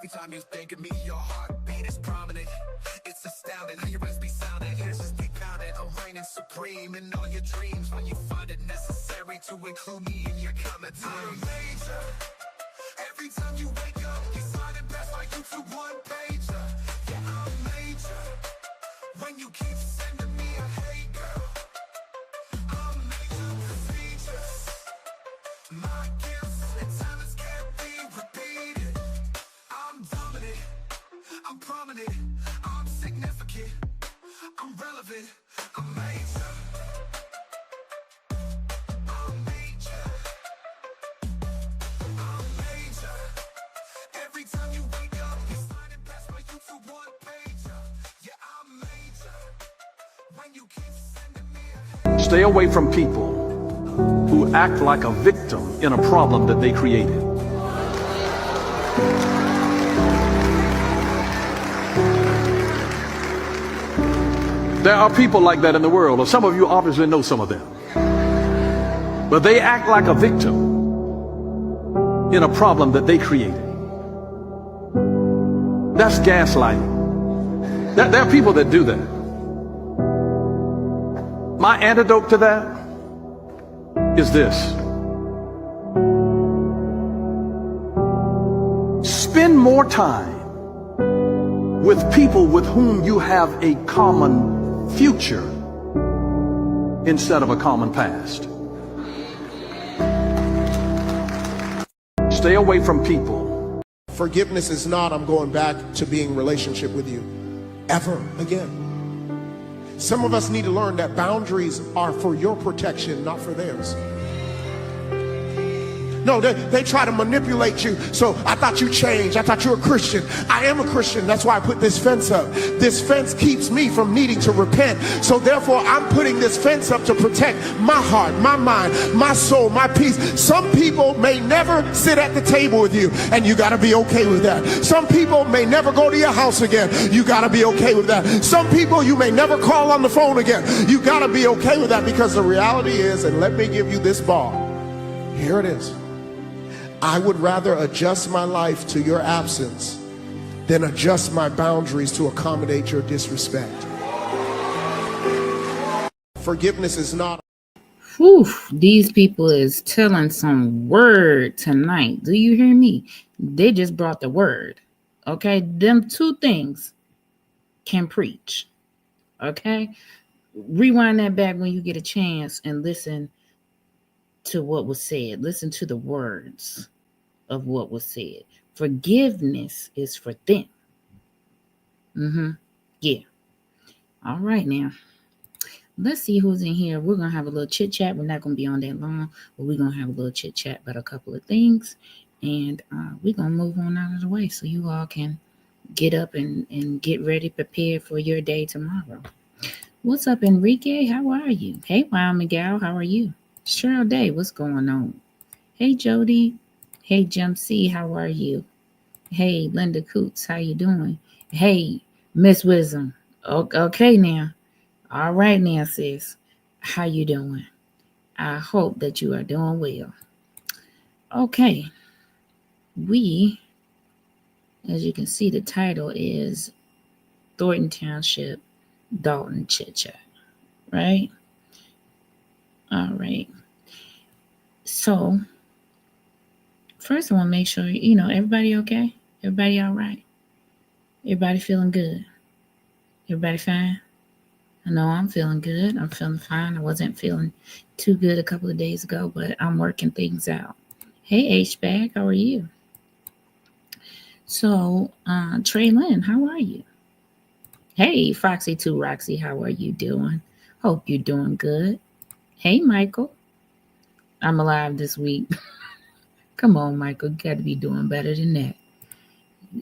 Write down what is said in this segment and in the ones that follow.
Every time you think of me, your heartbeat is prominent. It's astounding how your words be sounding. Ears just be pounding. I'm reigning supreme in all your dreams when you find it necessary to include me in your commentary. I'm major. Every time you wake up, you sign it best like you 2 one-pager. Yeah, I'm major. When you keep sending me a hey girl, I'm major procedures. My gifts and talents can't be repeated. I'm dominant, I'm prominent, I'm significant, I'm relevant, I'm major. I'm major. I'm major. Every time you wake up, you sign it best by you 2 one-pager. Yeah, I'm major. When you keep sending me a Stay away from people who act like a victim in a problem that they created. There are people like that in the world, or some of you obviously know some of them. But they act like a victim in a problem that they created. That's gaslighting. There are people that do that. My antidote to that is this. Spend more time with people with whom you have a common future instead of a common past. Stay away from people. Forgiveness is not, I'm going back to being in relationship with you ever again. Some of us need to learn that boundaries are for your protection, not for theirs. No, they try to manipulate you. So I thought you changed. I thought you were a Christian. I am a Christian. That's why I put this fence up. This fence keeps me from needing to repent. So therefore, I'm putting this fence up to protect my heart, my mind, my soul, my peace. Some people may never sit at the table with you, and you got to be okay with that. Some people may never go to your house again. You got to be okay with that. Some people you may never call on the phone again. You got to be okay with that, because the reality is, and let me give you this bar. Here it is. I would rather adjust my life to your absence than adjust my boundaries to accommodate your disrespect. Forgiveness is not. Whew, these people is telling some word tonight. Do you hear me? They just brought the word. Okay, them 2 things can preach. Okay, rewind that back when you get a chance and listen to what was said. Listen to the words of what was said. Forgiveness is for them. Yeah. All right, now let's see who's in here. We're gonna have a little chit chat. We're not gonna be on that long, but we're gonna have a little chit chat about a couple of things, and we're gonna move on out of the way so you all can get up and get ready, prepared for your day tomorrow. What's up, Enrique? How are you? Hey, Wild Miguel, how are you? Cheryl Day, what's going on? Hey, Jody. Hey, Jump C, how are you? Hey, Linda Coots, how you doing? Hey, Miss Wisdom. Okay, now. All right, now, sis. How you doing? I hope that you are doing well. Okay. We, as you can see, the title is Thornton Township, Dolton Chit Chat, right? All right. So, first I want to make sure, everybody okay? Everybody all right? Everybody feeling good? Everybody fine? I know I'm feeling good. I'm feeling fine. I wasn't feeling too good a couple of days ago, but I'm working things out. Hey, H-Bag, how are you? So, Trey Lynn, how are you? Hey, Foxy 2 Roxy, how are you doing? Hope you're doing good. Hey, Michael. I'm alive this week. Come on, Michael. You got to be doing better than that.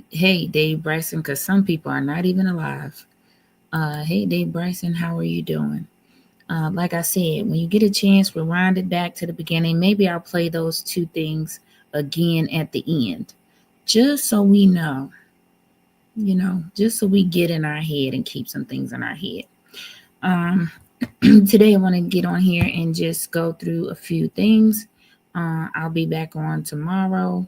Hey, Dave Bryson, because some people are not even alive. Hey, Dave Bryson, how are you doing? Like I said, when you get a chance, rewind it back to the beginning. Maybe I'll play those 2 things again at the end, just so we know, just so we get in our head and keep some things in our head. Today I want to get on here and just go through a few things. I'll be back on tomorrow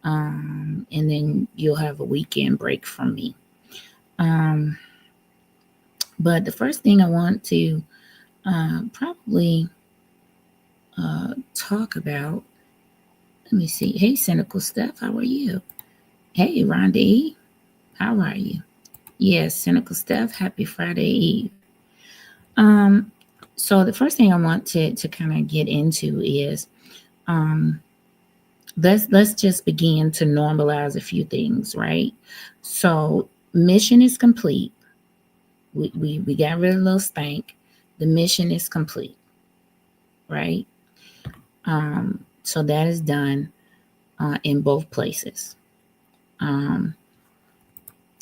And then you'll have a weekend break from me. But the first thing I want to probably talk about, let me see. Hey, Cynical Steph, how are you? Hey, Rhonda E, how are you? Yes, Cynical Steph, happy Friday Eve. So the first thing I want to kind of get into is let's just begin to normalize a few things, right? So mission is complete. We got rid of little stank. The mission is complete, right? So that is done in both places.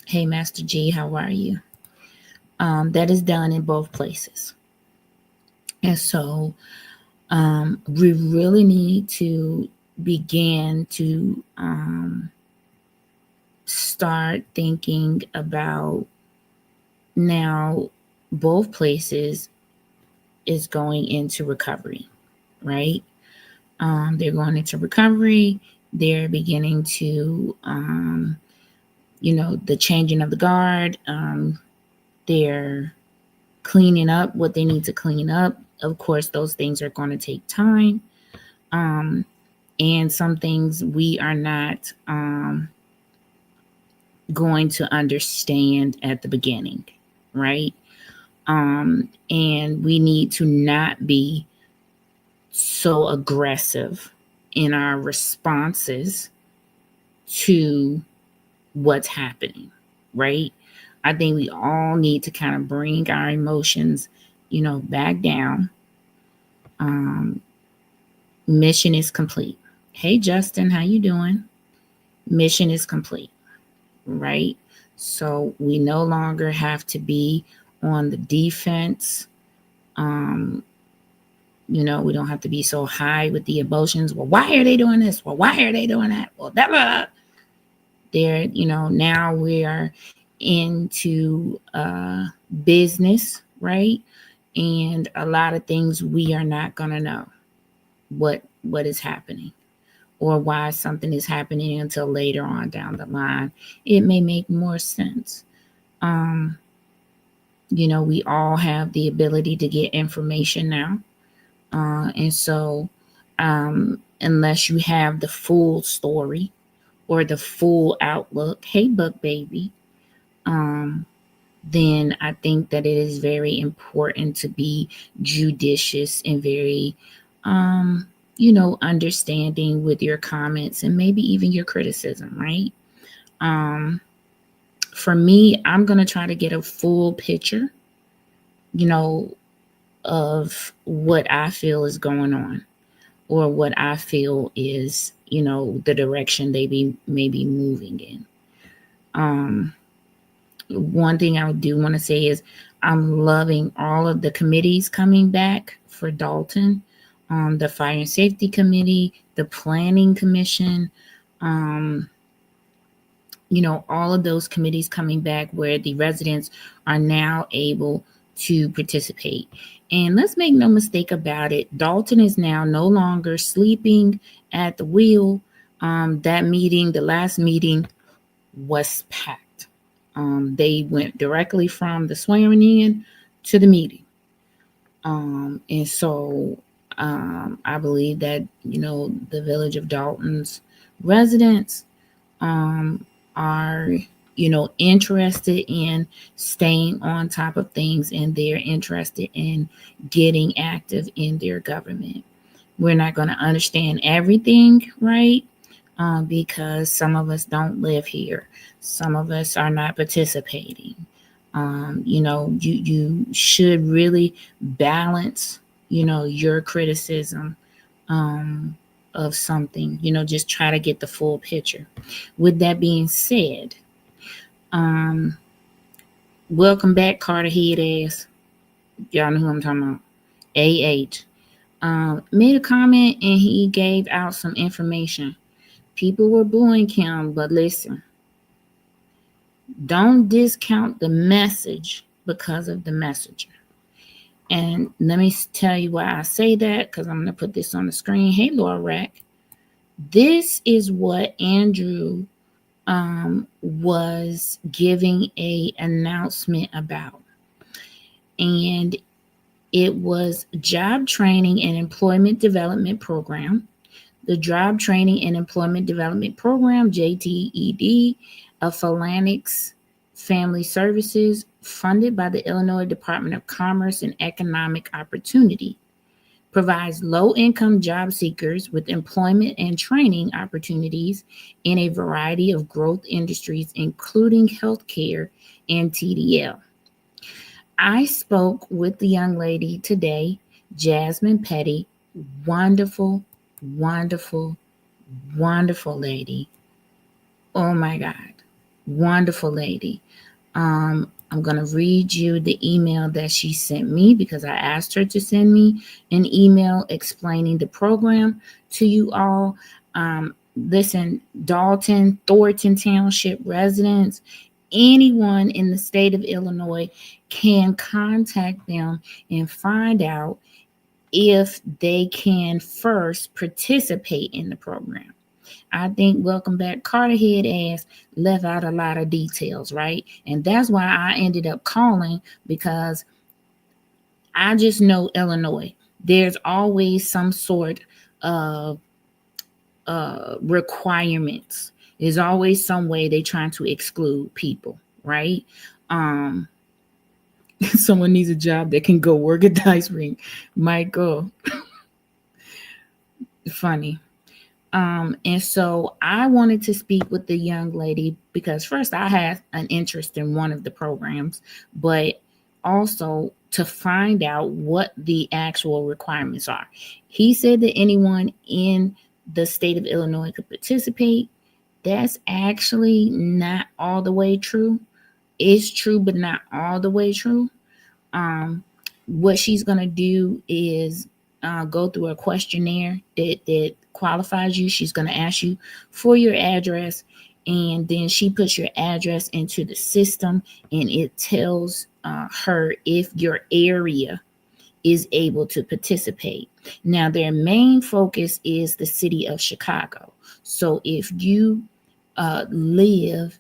Hey, Master G, how are you? That is done in both places. And so we really need to begin to start thinking about now both places is going into recovery, right? They're going into recovery. They're beginning to, the changing of the guard. They're cleaning up what they need to clean up. Of course, those things are going to take time. And some things we are not going to understand at the beginning, right? And we need to not be so aggressive in our responses to what's happening, right? I think we all need to kind of bring our emotions, back down. Mission is complete. Hey, Justin, how you doing? Mission is complete, right? So we no longer have to be on the defense. We don't have to be so high with the emotions. Well, why are they doing this? Well, why are they doing that? Well, now we are into business, right? And a lot of things we are not going to know what is happening or why something is happening until later on down the line. It may make more sense. We all have the ability to get information now. And so unless you have the full story or the full outlook, hey, Buck Baby, then I think that it is very important to be judicious and very, understanding with your comments and maybe even your criticism, right? For me, I'm going to try to get a full picture, of what I feel is going on or what I feel is, the direction they may be moving in. One thing I do want to say is I'm loving all of the committees coming back for Dolton, the Fire and Safety Committee, the Planning Commission, all of those committees coming back where the residents are now able to participate. And let's make no mistake about it, Dolton is now no longer sleeping at the wheel. That meeting, the last meeting, was packed. They went directly from the swearing in to the meeting. And so I believe that, the village of Dolton's residents are, interested in staying on top of things, and they're interested in getting active in their government. We're not going to understand everything, right? Because some of us don't live here. Some of us are not participating. You should really balance, your criticism of something, just try to get the full picture. With that being said, welcome back, Carter Head ass. Y'all know who I'm talking about. Made a comment and he gave out some information. People were booing him, but listen, don't discount the message because of the messenger. And let me tell you why I say that, because I'm going to put this on the screen. Hey, Laura Rack. This is what Andrew was giving a announcement about. And it was Job Training and Employment Development Program. The Job Training and Employment Development Program, JTED, of Phalanx Family Services, funded by the Illinois Department of Commerce and Economic Opportunity, provides low-income job seekers with employment and training opportunities in a variety of growth industries, including healthcare and TDL. I spoke with the young lady today, Jasmine Petty. Wonderful, wonderful, wonderful lady. Oh my God. Wonderful lady. I'm going to read you the email that she sent me because I asked her to send me an email explaining the program to you all. Listen, Dolton, Thornton Township residents, anyone in the state of Illinois can contact them and find out if they can first participate in the program. I think Welcome Back Carterhead ass left out a lot of details, right? And that's why I ended up calling, because I just know Illinois. There's always some sort of requirements. There's always some way they're trying to exclude people, right? Someone needs a job that can go work a dice ring. Might go. Funny. And so I wanted to speak with the young lady because first I had an interest in one of the programs, but also to find out what the actual requirements are. He said that anyone in the state of Illinois could participate. That's actually not all the way true. It's true, but not all the way true. What she's going to do is go through a questionnaire that qualifies you. She's going to ask you for your address, and then she puts your address into the system, and it tells her if your area is able to participate. Now, their main focus is the city of Chicago. So if you live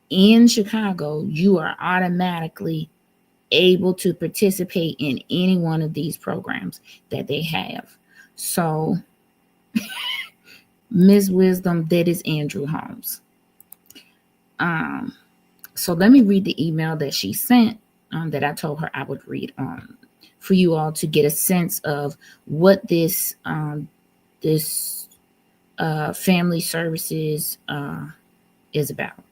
in Chicago, you are automatically able to participate in any one of these programs that they have. So, Ms. Wisdom, that is Andrew Holmes. So let me read the email that she sent that I told her I would read for you all to get a sense of what this family services is about.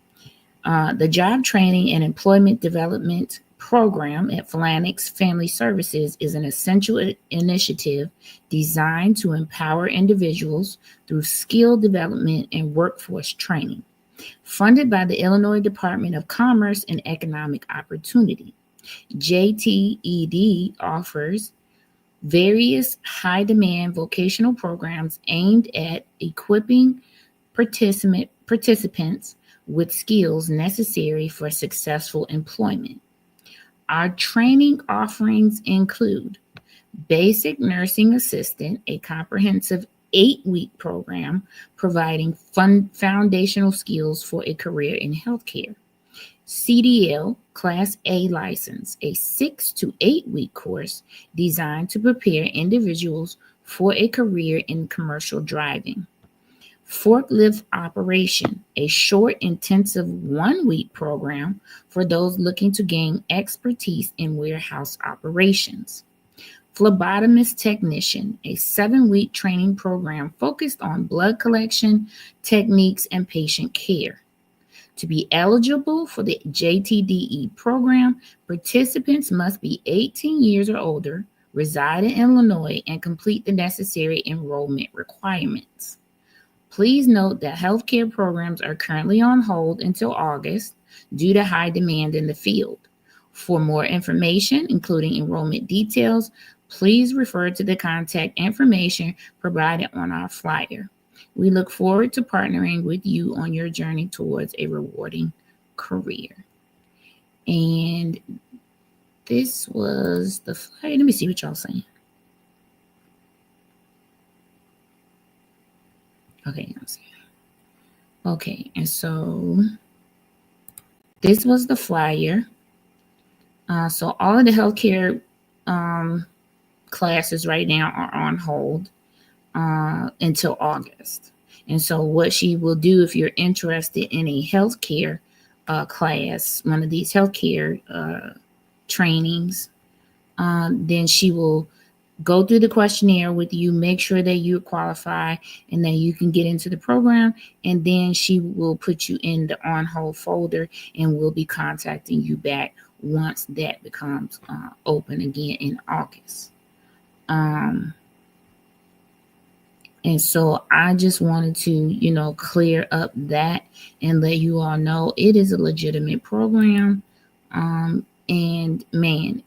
The Job Training and Employment Development Program at Phalanx Family Services is an essential initiative designed to empower individuals through skill development and workforce training. Funded by the Illinois Department of Commerce and Economic Opportunity, JTED offers various high-demand vocational programs aimed at equipping participants with skills necessary for successful employment. Our training offerings include Basic Nursing Assistant, a comprehensive 8-week program providing foundational skills for a career in healthcare. CDL, Class A license, a 6 to 8 week course designed to prepare individuals for a career in commercial driving. Forklift operation, a short, intensive 1-week program for those looking to gain expertise in warehouse operations. Phlebotomist technician, a 7-week training program focused on blood collection techniques and patient care. To be eligible for the JTDE program, participants must be 18 years or older, reside in Illinois, and complete the necessary enrollment requirements. Please note that healthcare programs are currently on hold until August due to high demand in the field. For more information, including enrollment details, please refer to the contact information provided on our flyer. We look forward to partnering with you on your journey towards a rewarding career. And this was the flyer. Let me see what y'all saying. Okay, okay, and so this was the flyer. So all of the healthcare classes right now are on hold until August. And so what she will do, if you're interested in a healthcare class, one of these healthcare trainings, then she will go through the questionnaire with you, make sure that you qualify and that you can get into the program. And then she will put you in the on hold folder and we'll be contacting you back once that becomes open again in August. And so I just wanted to, clear up that and let you all know it is a legitimate program. And man,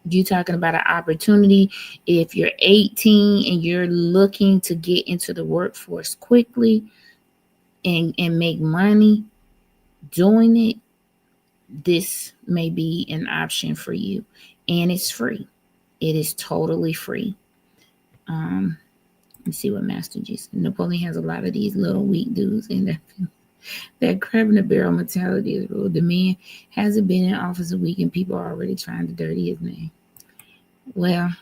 you talking about an opportunity. If you're 18 and you're looking to get into the workforce quickly and make money doing it, this may be an option for you. And it's free. It is totally free. Let's see what Master G said. Napoleon has a lot of these little weak dudes in that crab in the barrel mentality is real. The man hasn't been in office a week and people are already trying to dirty his name. Well,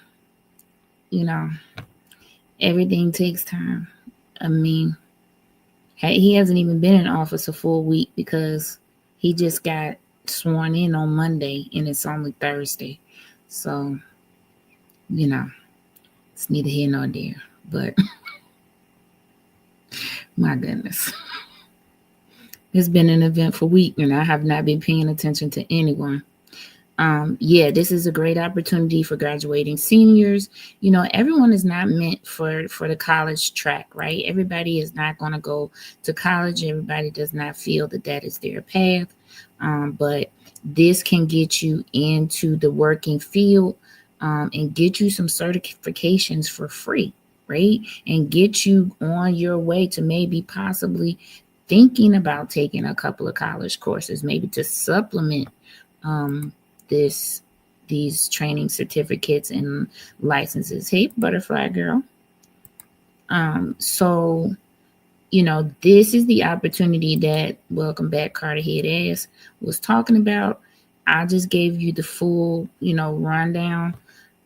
everything takes time. I mean, he hasn't even been in office a full week because he just got sworn in on Monday and it's only Thursday. So, it's neither here nor there. But my goodness, it's been an eventful week and I have not been paying attention to anyone. This is a great opportunity for graduating seniors. Everyone is not meant for the college track, right? Everybody is not going to go to college. Everybody does not feel that is their path. But this can get you into the working field and get you some certifications for free, right? And get you on your way to maybe possibly thinking about taking a couple of college courses, maybe to supplement these training certificates and licenses. Hey, butterfly girl. So, this is the opportunity that Welcome Back Carter Head Ass was talking about. I just gave you the full, rundown.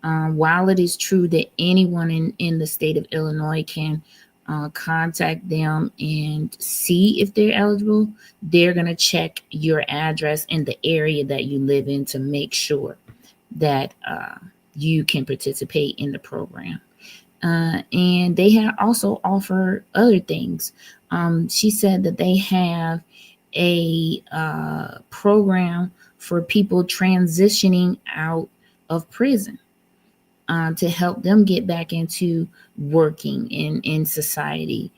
While it is true that anyone in the state of Illinois can contact them and see if they're eligible, they're going to check your address and the area that you live in to make sure that you can participate in the program. And they also offer other things. She said that they have a program for people transitioning out of prison to help them get back into working in society.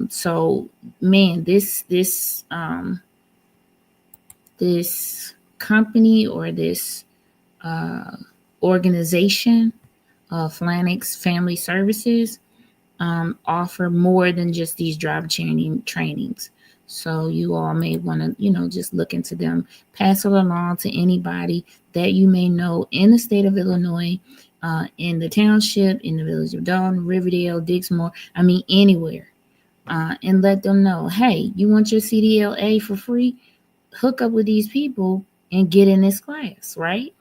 So man, this company or this organization, Flanix Family Services, offer more than just these job trainings. So you all may want to, just look into them, pass it along to anybody that you may know in the state of Illinois, in the township, in the village of Dolton, Riverdale, Dixmoor, anywhere. And let them know, hey, you want your CDLA for free? Hook up with these people and get in this class, right?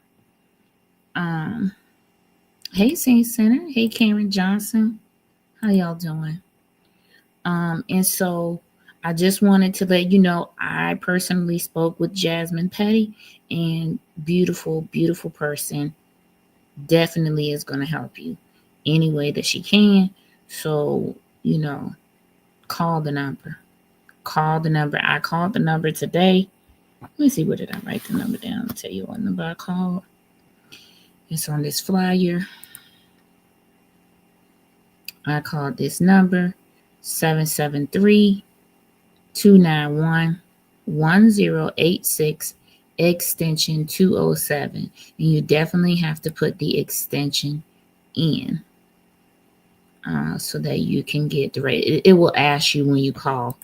Hey, Saint Center. Hey, Karen Johnson. How y'all doing? And so I just wanted to let you know, I personally spoke with Jasmine Petty, and beautiful, beautiful person. Definitely is going to help you any way that she can. So, call the number. I called the number today. Let me see, where did I write the number down? I'll tell you what number I called. It's on this flyer. I called this number, 773-291-1086, extension 207. And you definitely have to put the extension in so that you can get the rate. It will ask you when you call.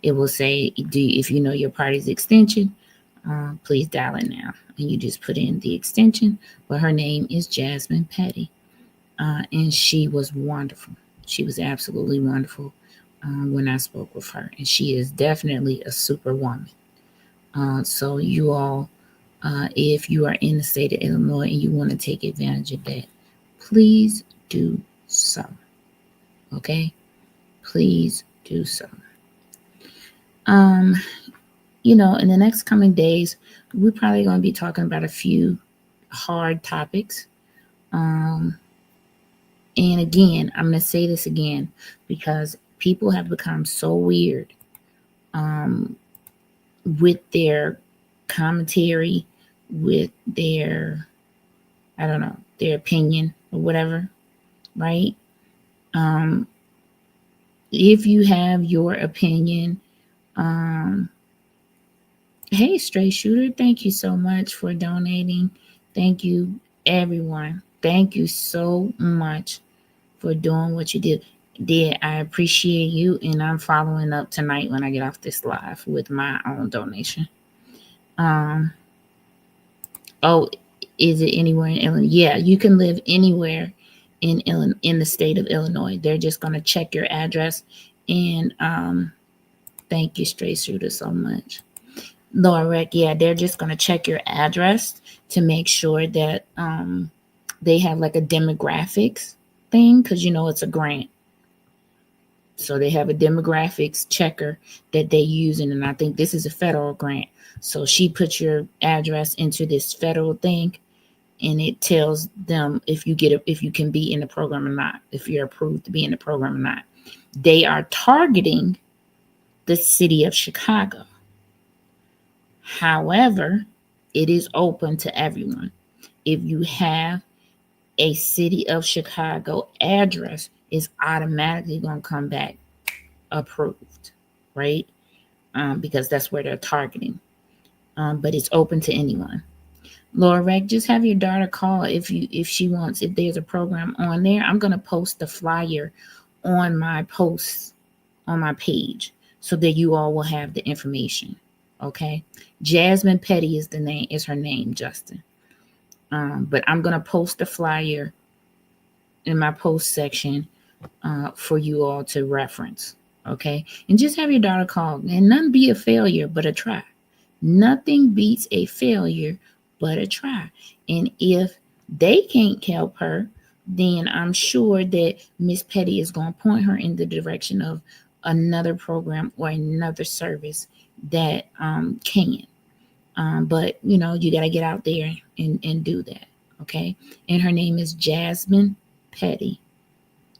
It will say, if you know your party's extension, please dial it now. And you just put in the extension. But her name is Jasmine Petty. And she was wonderful. She was absolutely wonderful. when I spoke with her, and she is definitely a superwoman. So you all, if you are in the state of Illinois and you want to take advantage of that, please do so. Okay, please do so. In the next coming days, we're probably going to be talking about a few hard topics. And again, I'm going to say this again because people have become so weird with their commentary, with their, I don't know, their opinion or whatever, right? If you have your opinion, hey, Straight Shooter, thank you so much for donating. Thank you, everyone. Thank you so much for doing what you did. I appreciate you, and I'm following up tonight when I get off this live with my own donation. Oh, is it anywhere in Illinois? Yeah, you can live anywhere in the state of Illinois. They're just going to check your address, and thank you, Straight Shooter, so much. Laura Rec, yeah, they're just going to check your address to make sure that they have like a demographics thing, because it's a grant. So they have a demographics checker that they use, and I think this is a federal grant. So she puts your address into this federal thing, and it tells them if you can be in the program or not, if you're approved to be in the program or not. They are targeting the city of Chicago. However, it is open to everyone. If you have a city of Chicago address, it's automatically going to come back approved, right? Because that's where they're targeting. But it's open to anyone. Laura Rec, just have your daughter call if she wants. If there's a program on there, I'm going to post the flyer on my posts on my page so that you all will have the information. Okay, Jasmine Petty is her name, Justin. But I'm gonna post the flyer in my post section for you all to reference. Okay, and just have your daughter call, and none be a failure but a try. Nothing beats a failure but a try. And if they can't help her, then I'm sure that Miss Petty is going to point her in the direction of another program or another service that can. But you got to get out there and do that. Okay. And her name is Jasmine Petty.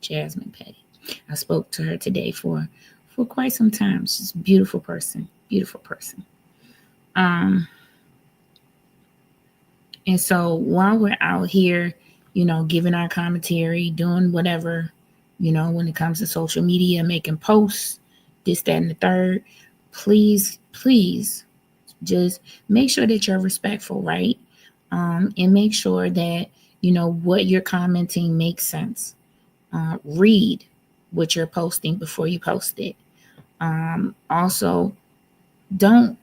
Jasmine Petty. I spoke to her today for quite some time. She's a beautiful person. Beautiful person. And so while we're out here, giving our commentary, doing whatever, when it comes to social media, making posts, this, that, and the third, please just make sure that you're respectful, right? And make sure that, what you're commenting makes sense. Read what you're posting before you post it. Also, don't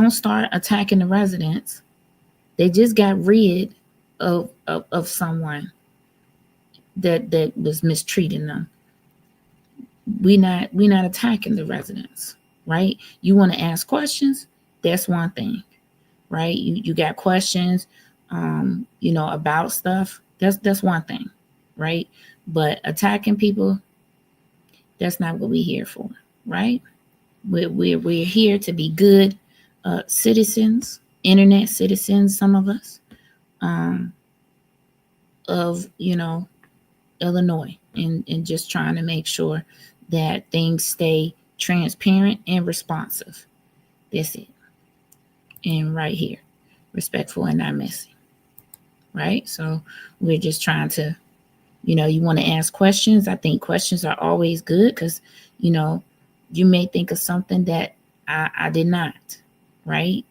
start attacking the residents. They just got rid of someone that was mistreating them. We're not attacking the residents, right? You want to ask questions, that's one thing, right? You got questions, about stuff, that's one thing, right? But attacking people, that's not what we're here for, right? We're here to be good citizens, internet citizens, some of us, of Illinois, and just trying to make sure that things stay transparent and responsive. That's it. And right here, respectful and not messy. Right? So we're just trying to, you want to ask questions. I think questions are always good because, you may think of something that I did not. Right?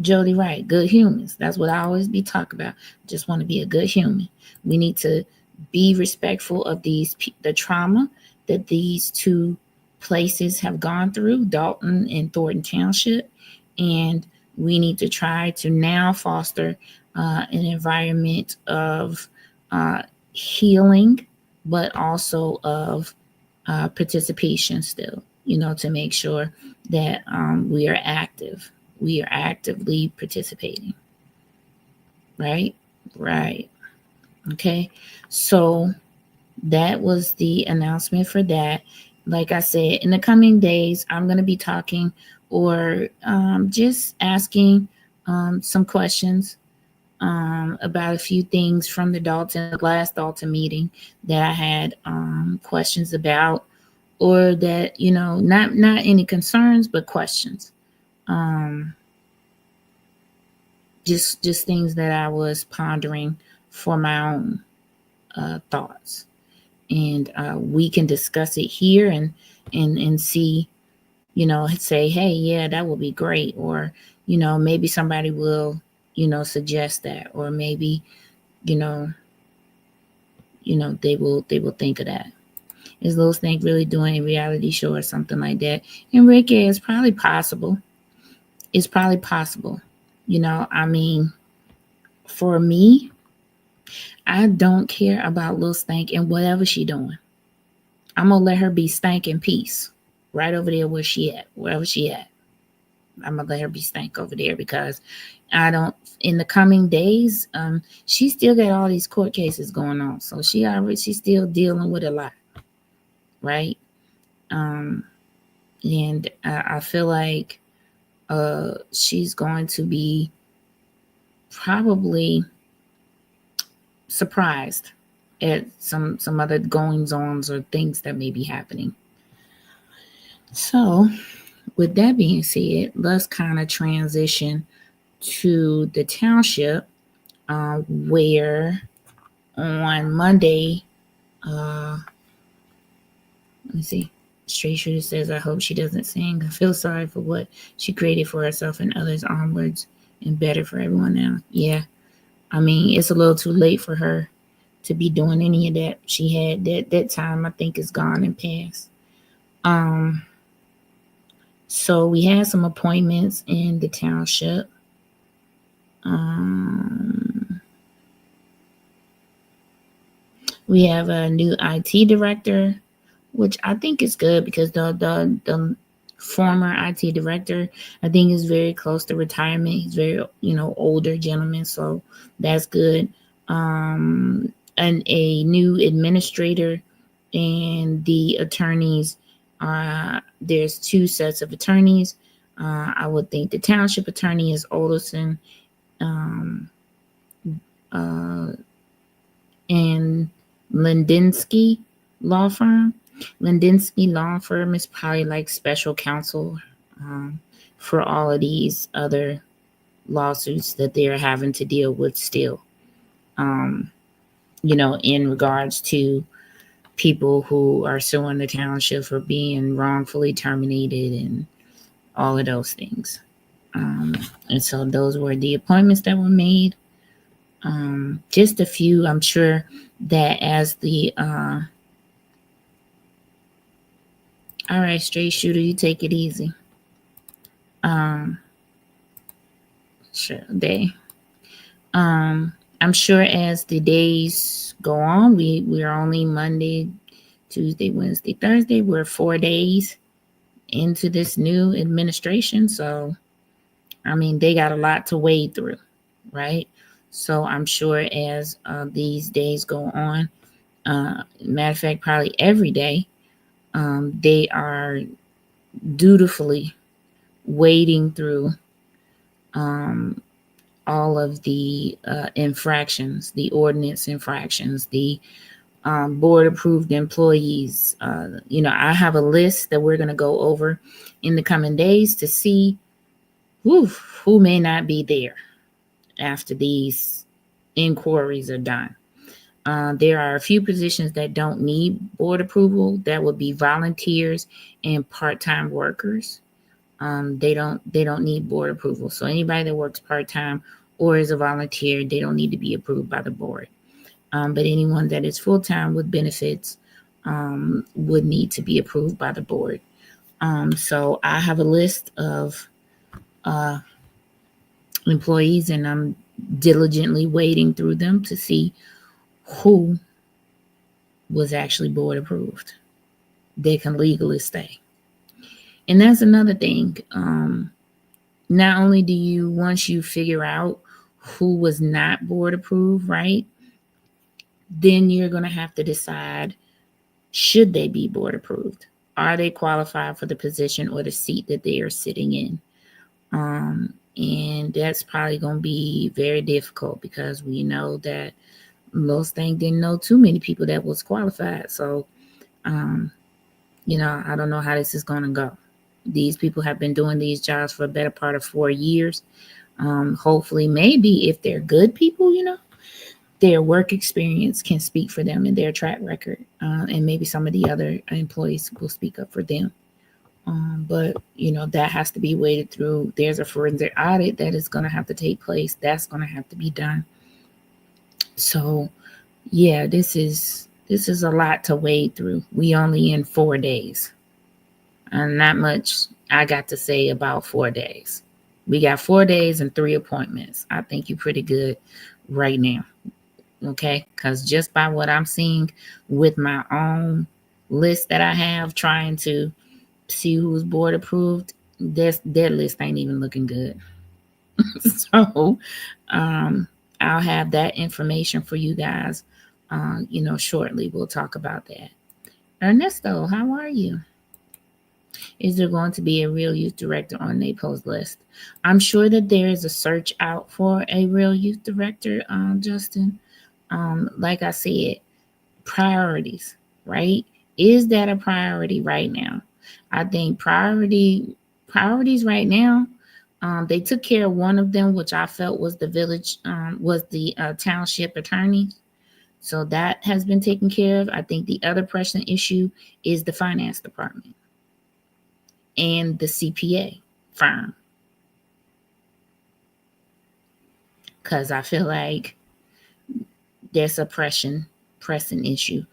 Jody Wright, good humans. That's what I always be talking about. Just want to be a good human. We need to be respectful of the trauma that these two places have gone through, Dolton and Thornton Township. And we need to try to now foster an environment of healing, but also of participation still, to make sure that we are active. We are actively participating. Right? Right. Okay. So that was the announcement for that. Like I said, in the coming days, I'm going to be talking or just asking some questions about a few things from the last Dolton meeting that I had questions about, or that, not any concerns, but questions. Just things that I was pondering for my own thoughts. And we can discuss it here and see, say, hey, yeah, that would be great. Or, maybe somebody will, suggest that, or maybe, they will think of that. Is Lil Snake really doing a reality show or something like that? And Ricky, it's probably possible. It's probably possible. I mean, for me, I don't care about Lil Stank and whatever she doing. I'm gonna let her be stank in peace, right over there where she at, wherever she at. I'm gonna let her be stank over there, because I don't. In the coming days, she still got all these court cases going on, so she's still dealing with a lot, right? And I feel like she's going to be probably surprised at some other goings-ons or things that may be happening. So with that being said, let's kind of transition to the township, where on Monday, let me see, Straight Shooter says, I hope she doesn't sing. I feel sorry for what she created for herself and others, onwards and better for everyone now. Yeah, I mean, it's a little too late for her to be doing any of that. She had that time, I think, is gone and past. So we had some appointments in the township. We have a new IT director, which I think is good, because the former IT director, I think, is very close to retirement. He's very, older gentleman, so that's good. And a new administrator, and the attorneys, there's two sets of attorneys. I would think the township attorney is Alderson, and Lindinsky law firm. Lindinsky law firm is probably like special counsel for all of these other lawsuits that they're having to deal with still, in regards to people who are suing the township for being wrongfully terminated and all of those things. And so those were the appointments that were made. Just a few. I'm sure that as the all right, Straight Shooter, you take it easy. Sure, day. I'm sure as the days go on, we're only Monday, Tuesday, Wednesday, Thursday. We're 4 days into this new administration. So, I mean, they got a lot to wade through, right? So I'm sure as these days go on, matter of fact, probably every day, they are dutifully wading through all of the infractions, the ordinance infractions, the board approved employees. I have a list that we're going to go over in the coming days to see who may not be there after these inquiries are done. There are a few positions that don't need board approval. That would be volunteers and part-time workers. They don't need board approval. So anybody that works part-time or is a volunteer, they don't need to be approved by the board. But anyone that is full-time with benefits would need to be approved by the board. So I have a list of employees, and I'm diligently wading through them to see who was actually board approved. they can legally stay. And that's another thing. Not only do you, once you figure out who was not board approved, right, then you're going to have to decide, should they be board approved? Are they qualified for the position or the seat that they are sitting in? And that's probably going to be very difficult because we know that most things didn't know too many people that was qualified. So, I don't know how this is going to go. These people have been doing these jobs for a better part of 4 years. Hopefully, maybe if they're good people, their work experience can speak for them and their track record. And maybe some of the other employees will speak up for them. But that has to be waded through. There's a forensic audit that is going to have to take place. That's going to have to be done. So, yeah, this is a lot to wade through. We only in 4 days. And not much I got to say about 4 days. We got 4 days and 3 appointments. I think you're pretty good right now. Okay? Because just by what I'm seeing with my own list that I have, trying to see who's board approved, their list ain't even looking good. So I'll have that information for you guys shortly. We'll talk about that. Ernesto, how are you? Is there going to be a real youth director on NAPO's list? I'm sure that there is a search out for a real youth director, Justin. Like I said, priorities, right? Is that a priority right now? I think priorities right now, they took care of one of them, which I felt was the village, was the township attorney. So that has been taken care of. I think the other pressing issue is the finance department and the CPA firm. Because I feel like there's a pressing issue.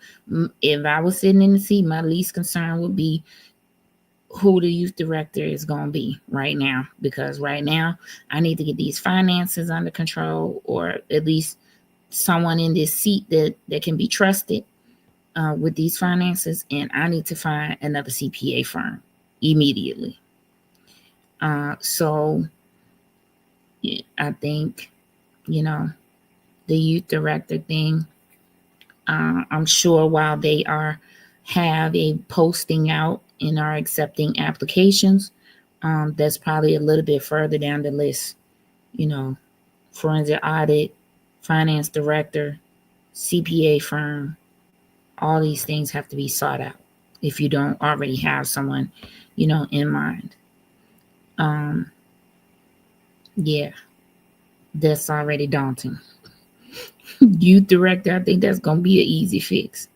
If I was sitting in the seat, my least concern would be who the youth director is going to be right now. Because right now, I need to get these finances under control, or at least someone in this seat that can be trusted with these finances. And I need to find another CPA firm immediately. So yeah, I think, the youth director thing, I'm sure while they have a posting out and are accepting applications, that's probably a little bit further down the list. Forensic audit, finance director, CPA firm, all these things have to be sought out if you don't already have someone, in mind. Yeah, that's already daunting. Youth director, I think that's going to be an easy fix.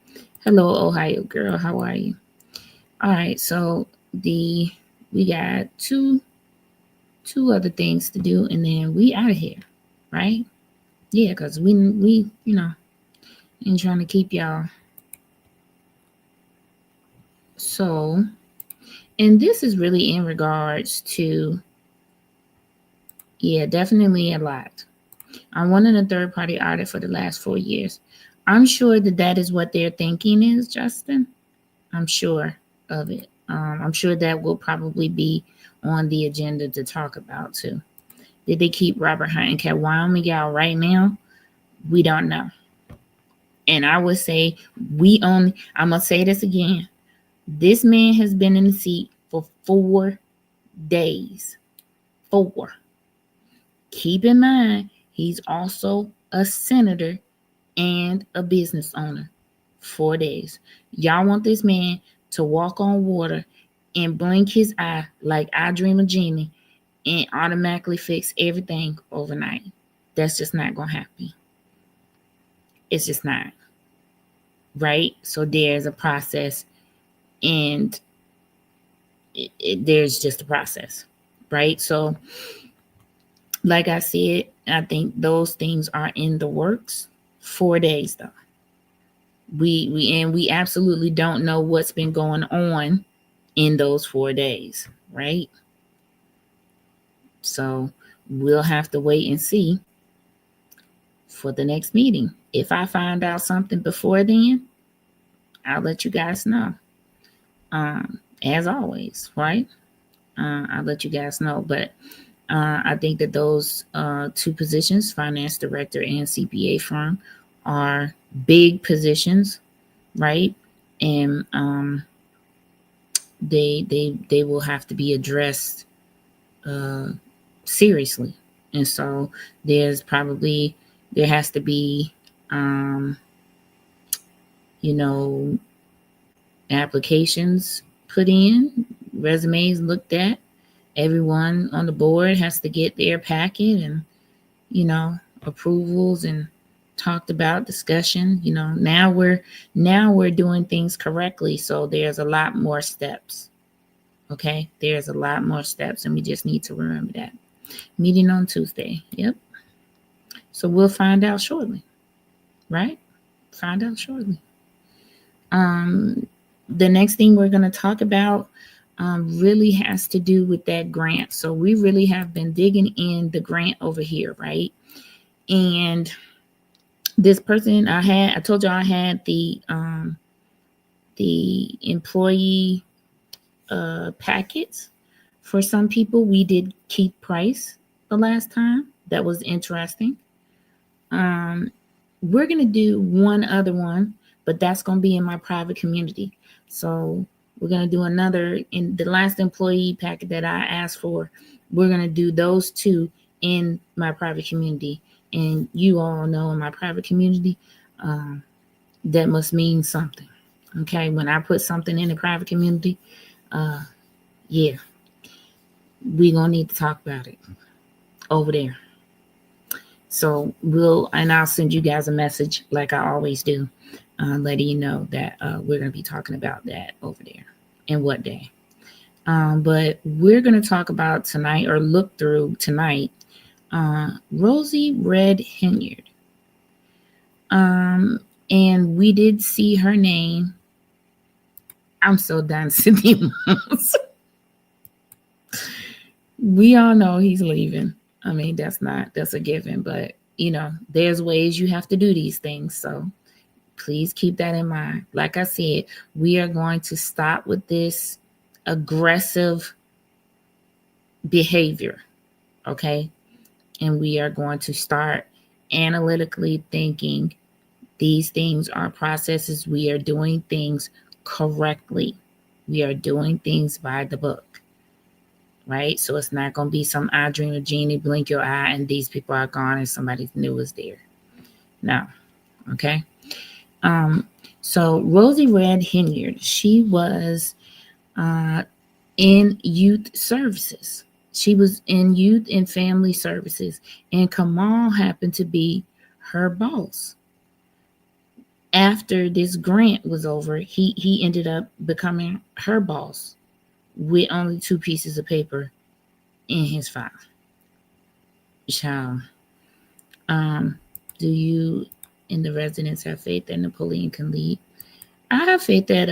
Hello, Ohio girl. How are you? All right. So we got two other things to do, and then we out of here, right? Yeah, because we ain't trying to keep y'all. So, and this is really in regards to, definitely a lot. I wanted a third-party audit for the last 4 years. I'm sure that is what their thinking is, Justin. I'm sure of it. I'm sure that will probably be on the agenda to talk about too. Did they keep Robert Hunt and Cat Wyoming out right now? We don't know. And I would say I'm going to say this again. This man has been in the seat for 4 days. 4. Keep in mind, he's also a senator and a business owner. 4 days. Y'all want this man to walk on water and blink his eye like I Dream of Jeannie and automatically fix everything overnight. That's just not going to happen. It's just not. Right? So there's a process, and there's just a process. Right? So like I said, I think those things are in the works. 4 days though. We absolutely don't know what's been going on in those 4 days, right? So we'll have to wait and see for the next meeting. If I find out something before then, I'll let you guys know. as always, right? I'll let you guys know. But I think that those two positions, finance director and CPA firm, are big positions, right? And they will have to be addressed seriously. And so there has to be applications put in, resumes looked at. Everyone on the board has to get their packet and approvals and talked about discussion. Now we're doing things correctly, so there's a lot more steps. Okay, there's a lot more steps, and we just need to remember that. Meeting on Tuesday. Yep. So we'll find out shortly, right? Find out shortly. The next thing we're going to talk about really has to do with that grant. So we really have been digging in the grant over here, right? And this person I told you I had the employee packets. For some people, we did keep price the last time. That was interesting. We're going to do one other one, but that's going to be in my private community. So we're going to do another in the last employee packet that I asked for. We're going to do those two in my private community. And you all know in my private community, that must mean something. Okay. When I put something in the private community, yeah, we're going to need to talk about it over there. So I'll send you guys a message like I always do, letting you know that we're going to be talking about that over there and what day. But we're going to talk about tonight, or look through tonight, Rosie Henyard. And we did see her name. I'm so done, Cynthia Moss. We all know he's leaving. I mean, that's a given, but there's ways you have to do these things. So please keep that in mind. Like I said, we are going to stop with this aggressive behavior. Okay. And we are going to start analytically thinking these things are processes. We are doing things correctly. We are doing things by the book. Right? So it's not going to be some I dream of Jeannie, blink your eye, and these people are gone and somebody new is there. No. Okay. So Rosie Henyard, she was in youth services. She was in youth and family services, and Kamal happened to be her boss. After this grant was over, he ended up becoming her boss with only 2 pieces of paper in his file. Child, do you and the residents have faith that Napoleon can lead? I have faith that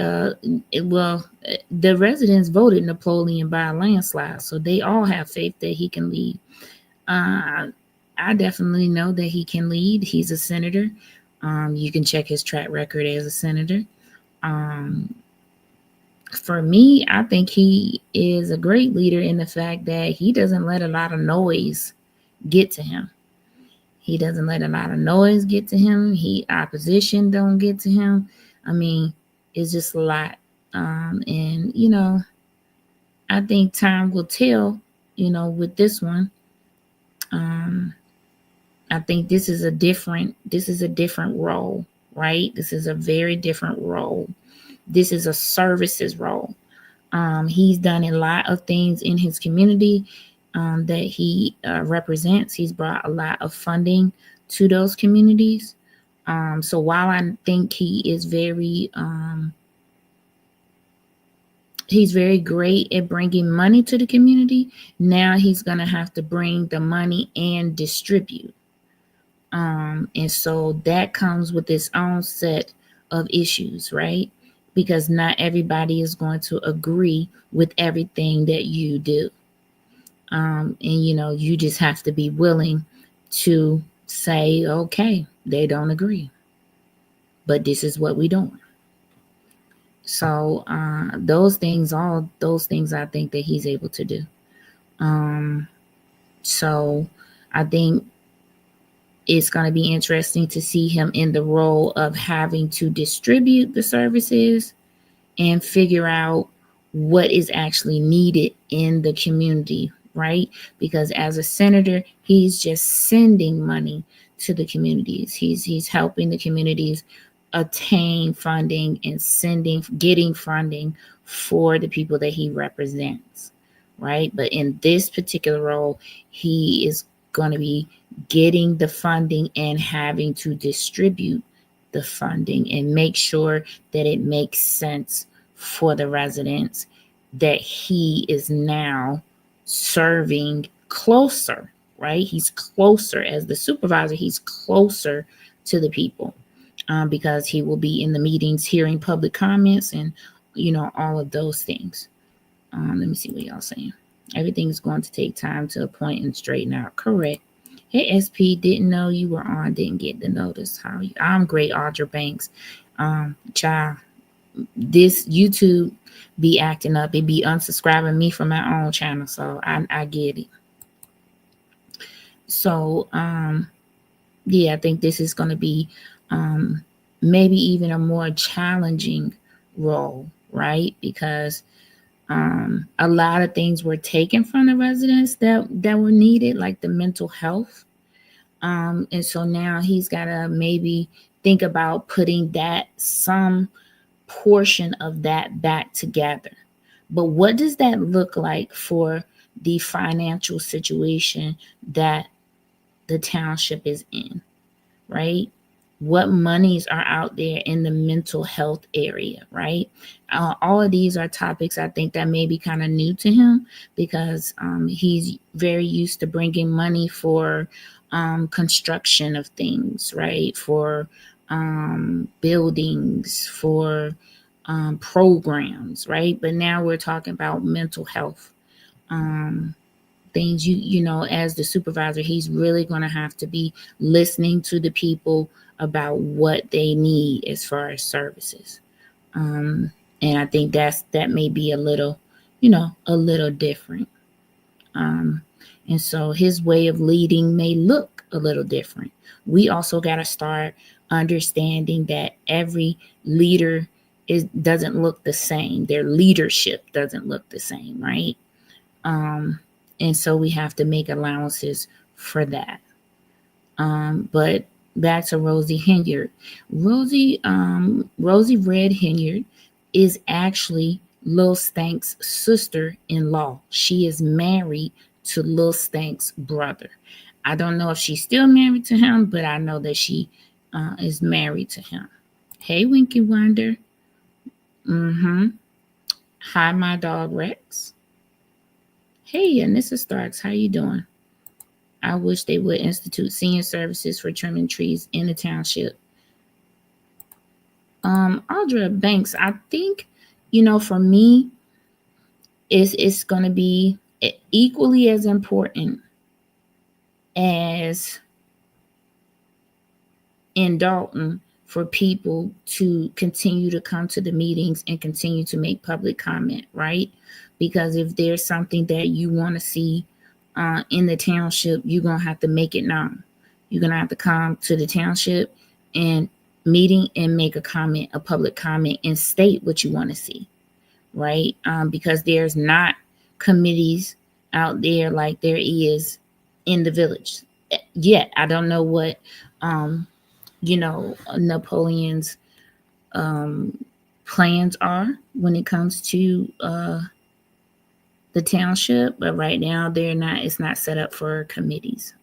the residents voted Napoleon by a landslide, so they all have faith that he can lead. I definitely know that he can lead. He's a senator. You can check his track record as a senator. For me, I think he is a great leader in the fact that he doesn't let a lot of noise get to him. He doesn't let a lot of noise get to him. Opposition don't get to him. I mean, it's just a lot. And, I think time will tell, with this one. I think this is a different role, right? This is a very different role. This is a services role. He's done a lot of things in his community that he represents. He's brought a lot of funding to those communities. So while I think he's very great at bringing money to the community, now he's going to have to bring the money and distribute. And so that comes with its own set of issues, right? Because not everybody is going to agree with everything that you do. And, you just have to be willing to say, okay, they don't agree, but this is what we're doing. So all those things I think that he's able to do. So I think it's going to be interesting to see him in the role of having to distribute the services and figure out what is actually needed in the community, right? Because as a senator, he's just sending money to the communities. He's helping the communities attain funding and getting funding for the people that he represents, right? But in this particular role, he is going to be getting the funding and having to distribute the funding and make sure that it makes sense for the residents that he is now serving closer, right? He's closer as the supervisor, he's closer to the people, because he will be in the meetings hearing public comments and, all of those things. Let me see what y'all saying. Everything's going to take time to appoint and straighten out. Correct. Hey, SP, didn't know you were on. Didn't get the notice. How are you? I'm great, Audra Banks. Child, this YouTube be acting up. It be unsubscribing me from my own channel. So I get it. So, yeah, I think this is going to be maybe even a more challenging role, right? Because a lot of things were taken from the residents that were needed, like the mental health. And so now he's got to maybe think about putting some portion of that back together. But what does that look like for the financial situation that the township is in, right? What monies are out there in the mental health area, right? All of these are topics I think that may be kind of new to him, because he's very used to bringing money for construction of things, right? For buildings, for programs, right? But now we're talking about mental health things. As the supervisor, he's really going to have to be listening to the people about what they need as far as services. And I think that may be a little different. And so his way of leading may look a little different. We also got to start understanding that every leader doesn't look the same. Their leadership doesn't look the same, right? And so we have to make allowances for that. But back to Rosie Henyard. Rosie Red Henyard is actually Lil Stank's sister-in-law. She is married to Lil Stank's brother. I don't know if she's still married to him, but I know that she is married to him. Hey, Winky Wonder. Hi, my dog Rex. Hey, Anissa Starks, how you doing? I wish they would institute senior services for trimming trees in the township. Audra Banks, I think, for me, it's going to be equally as important as in Dolton for people to continue to come to the meetings and continue to make public comment, right? Because if there's something that you want to see in the township, you're going to have to make it known. You're going to have to come to the township and meeting and make a comment, a public comment, and state what you want to see, right? Because there's not committees out there like there is in the village yet. I don't know what, Napoleon's plans are when it comes to the township, but right now it's not set up for committees.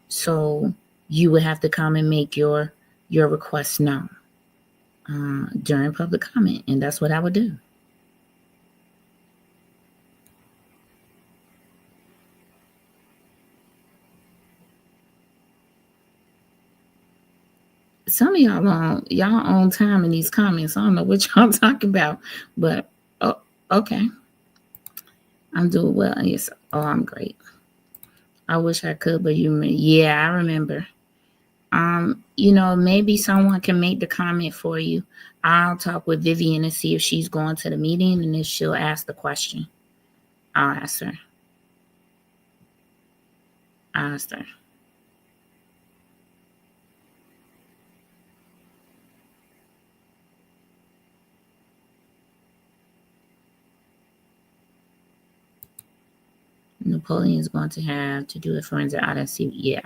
So you would have to come and make your request known during public comment, and that's what I would do. Some of y'all on time in these comments. I don't know what y'all talking about, but okay. I'm doing well. Yes. Oh, I'm great. I wish I could, but I remember. Maybe someone can make the comment for you. I'll talk with Vivian and see if she's going to the meeting, and if she'll ask the question. I'll ask her. Napoleon is going to have to do a forensic audit. See, yeah.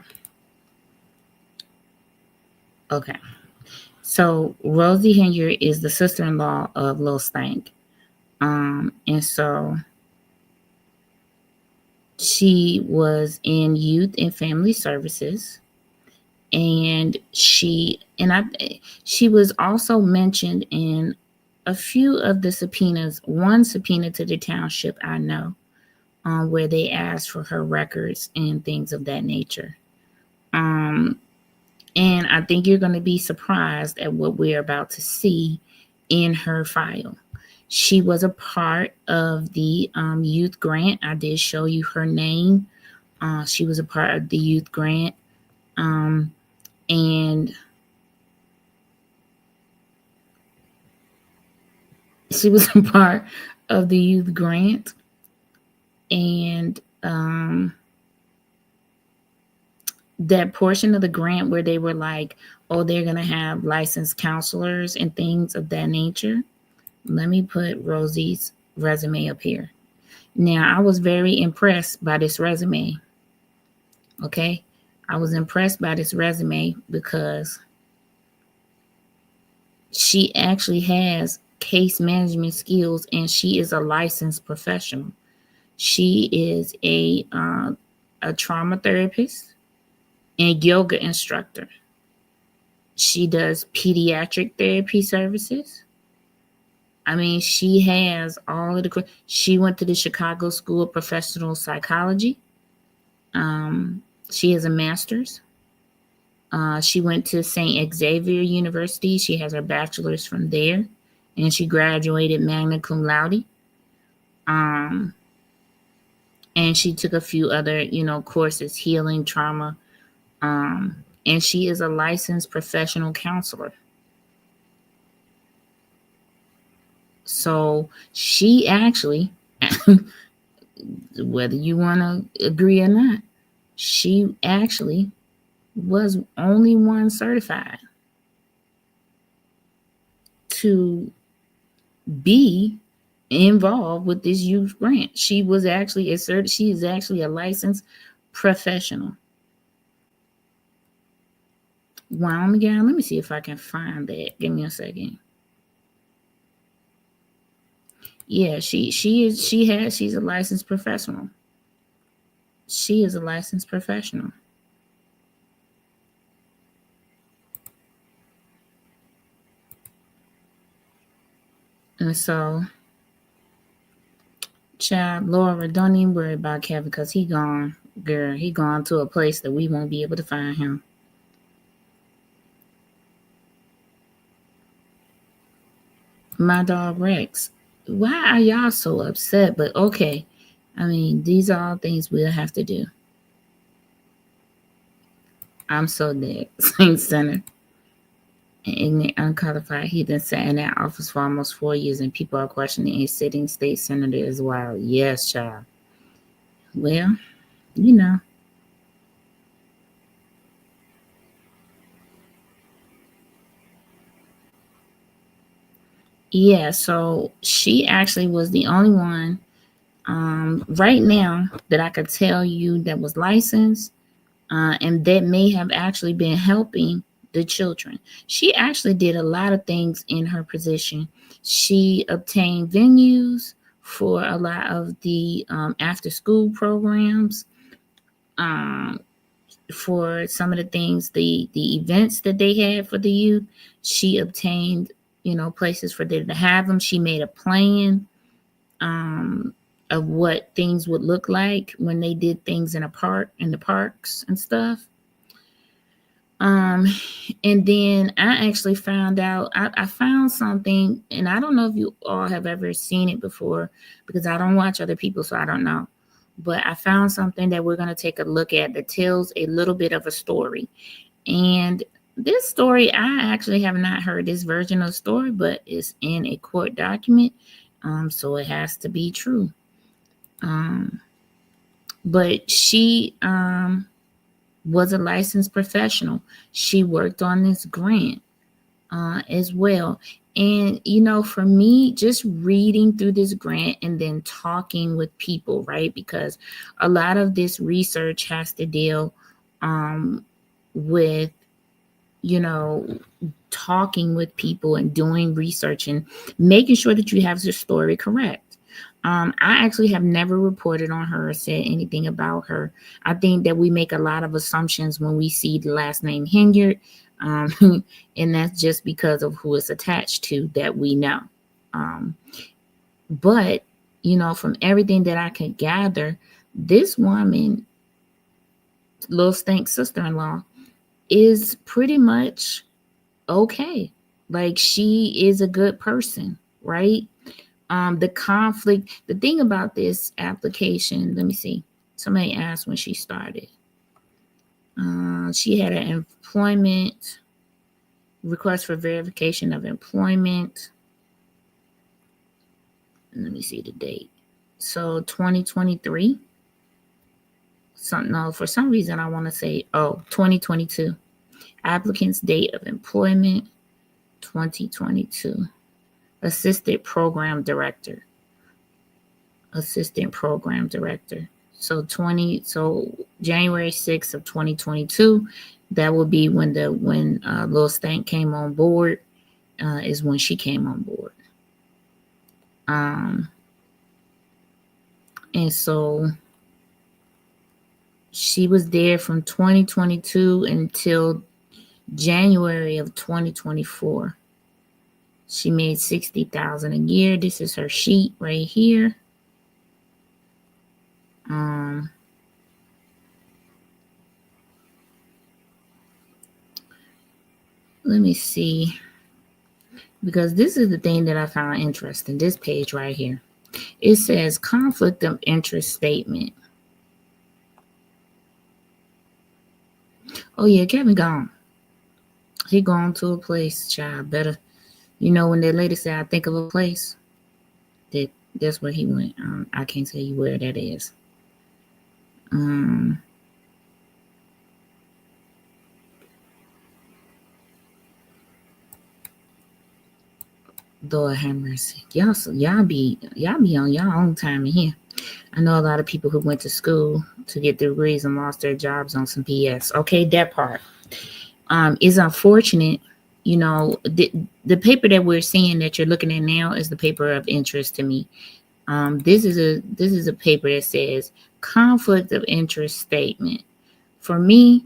Okay. So Rosie Henyard is the sister-in-law of Lil Stank. And so she was in youth and family services. And she was also mentioned in a few of the subpoenas. One subpoena to the township, I know, where they asked for her records and things of that nature. And I think you're going to be surprised at what we're about to see in her file. She was a part of the youth grant. I did show you her name. She was a part of the youth grant. And she was a part of the youth grant. And that portion of the grant where they were like, oh, they're going to have licensed counselors and things of that nature. Let me put Rosie's resume up here. Now, I was very impressed by this resume. Okay. I was impressed by this resume because she actually has case management skills, and she is a licensed professional. She is a trauma therapist and yoga instructor. She does pediatric therapy services. I mean, she has all of the. She went to the Chicago School of Professional Psychology. She has a master's. She went to St. Xavier University. She has her bachelor's from there, and she graduated magna cum laude. And she took a few other, courses, healing, trauma. And she is a licensed professional counselor. So she actually, whether you want to agree or not, she actually was only one certified to be involved with this youth grant. She was actually she is actually a licensed professional. Wow, again, let me see if I can find that. Give me a second. Yeah, she's a licensed professional. She is a licensed professional. And so, child, Laura, don't even worry about Kevin, because he gone, girl. He gone to a place that we won't be able to find him. My dog Rex. Why are y'all so upset? But okay. I mean, these are all things we'll have to do. I'm so dead. Saint Center. An ignorant, unqualified heathen sat in that office for almost 4 years, and people are questioning a sitting state senator as well. Yes, child. Well, Yeah, so she actually was the only one right now that I could tell you that was licensed and that may have actually been helping the children. She actually did a lot of things in her position. She obtained venues for a lot of the after school programs, for some of the things, the events that they had for the youth. She obtained places for them to have them. She made a plan of what things would look like when they did things in the parks and stuff. And then I actually found out, I found something, and I don't know if you all have ever seen it before, because I don't watch other people, so I don't know. But I found something that we're going to take a look at that tells a little bit of a story. And this story, I actually have not heard this version of the story, but it's in a court document. So it has to be true. But she was a licensed professional. She worked on this grant as well. And, for me, just reading through this grant and then talking with people, right? Because a lot of this research has to deal with, talking with people and doing research and making sure that you have your story correct. I actually have never reported on her or said anything about her. I think that we make a lot of assumptions when we see the last name Henyard. And that's just because of who it's attached to that we know. But, from everything that I could gather, this woman, Lil Stank's sister-in-law, is pretty much okay. Like, she is a good person, right? The conflict, the thing about this application, let me see. Somebody asked when she started. She had an employment request for verification of employment. Let me see the date. So 2023. For some reason I want to say 2022. Applicant's date of employment 2022. Assistant program director. So January 6th of 2022, that will be when Lil Stank came on board, is when she came on board. And so she was there from 2022 until January of 2024. She made $60,000 a year. This is her sheet right here. Let me see, because this is the thing that I found interesting. This page right here, it says conflict of interest statement. Oh yeah, Kevin gone. He gone to a place, child. Better, when that lady said, "I think of a place," that's where he went. I can't tell you where that is. Lord have mercy. Y'all be on y'all own time in here. I know a lot of people who went to school to get their degrees and lost their jobs on some BS. Okay, that part is unfortunate. The paper that we're seeing that you're looking at now is the paper of interest to me. This is a paper that says conflict of interest statement. For me,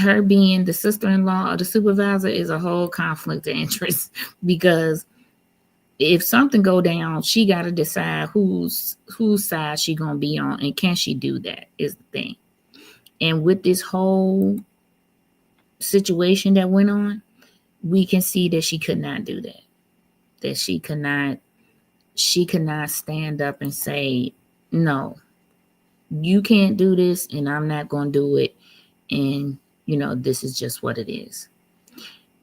her being the sister-in-law or the supervisor is a whole conflict of interest, because if something go down, she got to decide whose side she gonna be on, and can she do that is the thing. And with this whole situation that went on, we can see that she could not do that. That she could not stand up and say, no, you can't do this, and I'm not gonna do it. And, this is just what it is.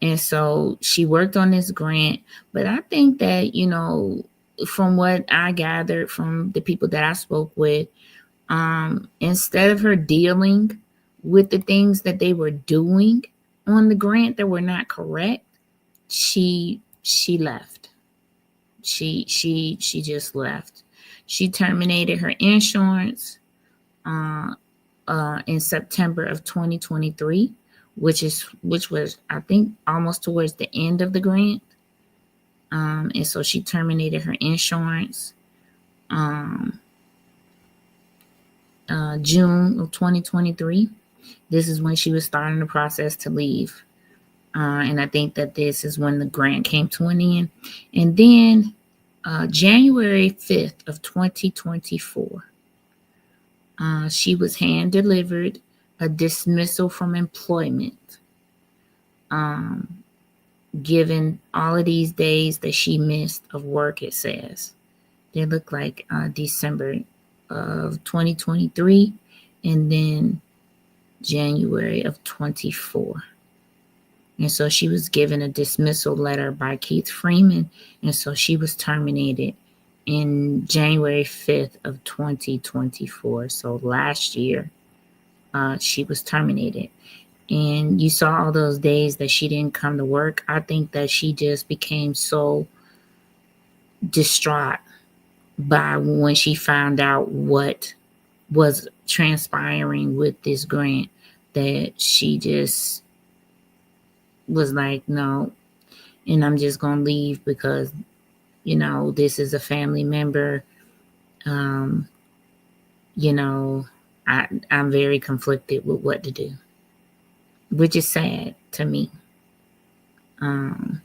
And so she worked on this grant. But I think that, from what I gathered from the people that I spoke with, instead of her dealing with the things that they were doing on the grant that were not correct, she left. She just left. She terminated her insurance in September of 2023, which was, I think, almost towards the end of the grant. And so she terminated her insurance June of 2023. This is when she was starting the process to leave. And I think that this is when the grant came to an end. And then January 5th of 2024, she was hand-delivered a dismissal from employment, given all of these days that she missed of work, it says. They look like December of 2023, and then January of 24. And so she was given a dismissal letter by Keith Freeman. And so she was terminated in January 5th of 2024. So last year, she was terminated. And you saw all those days that she didn't come to work. I think that she just became so distraught by when she found out what was transpiring with this grant that she just was like, no, and I'm just going to leave because, this is a family member. I'm very conflicted with what to do, which is sad to me. And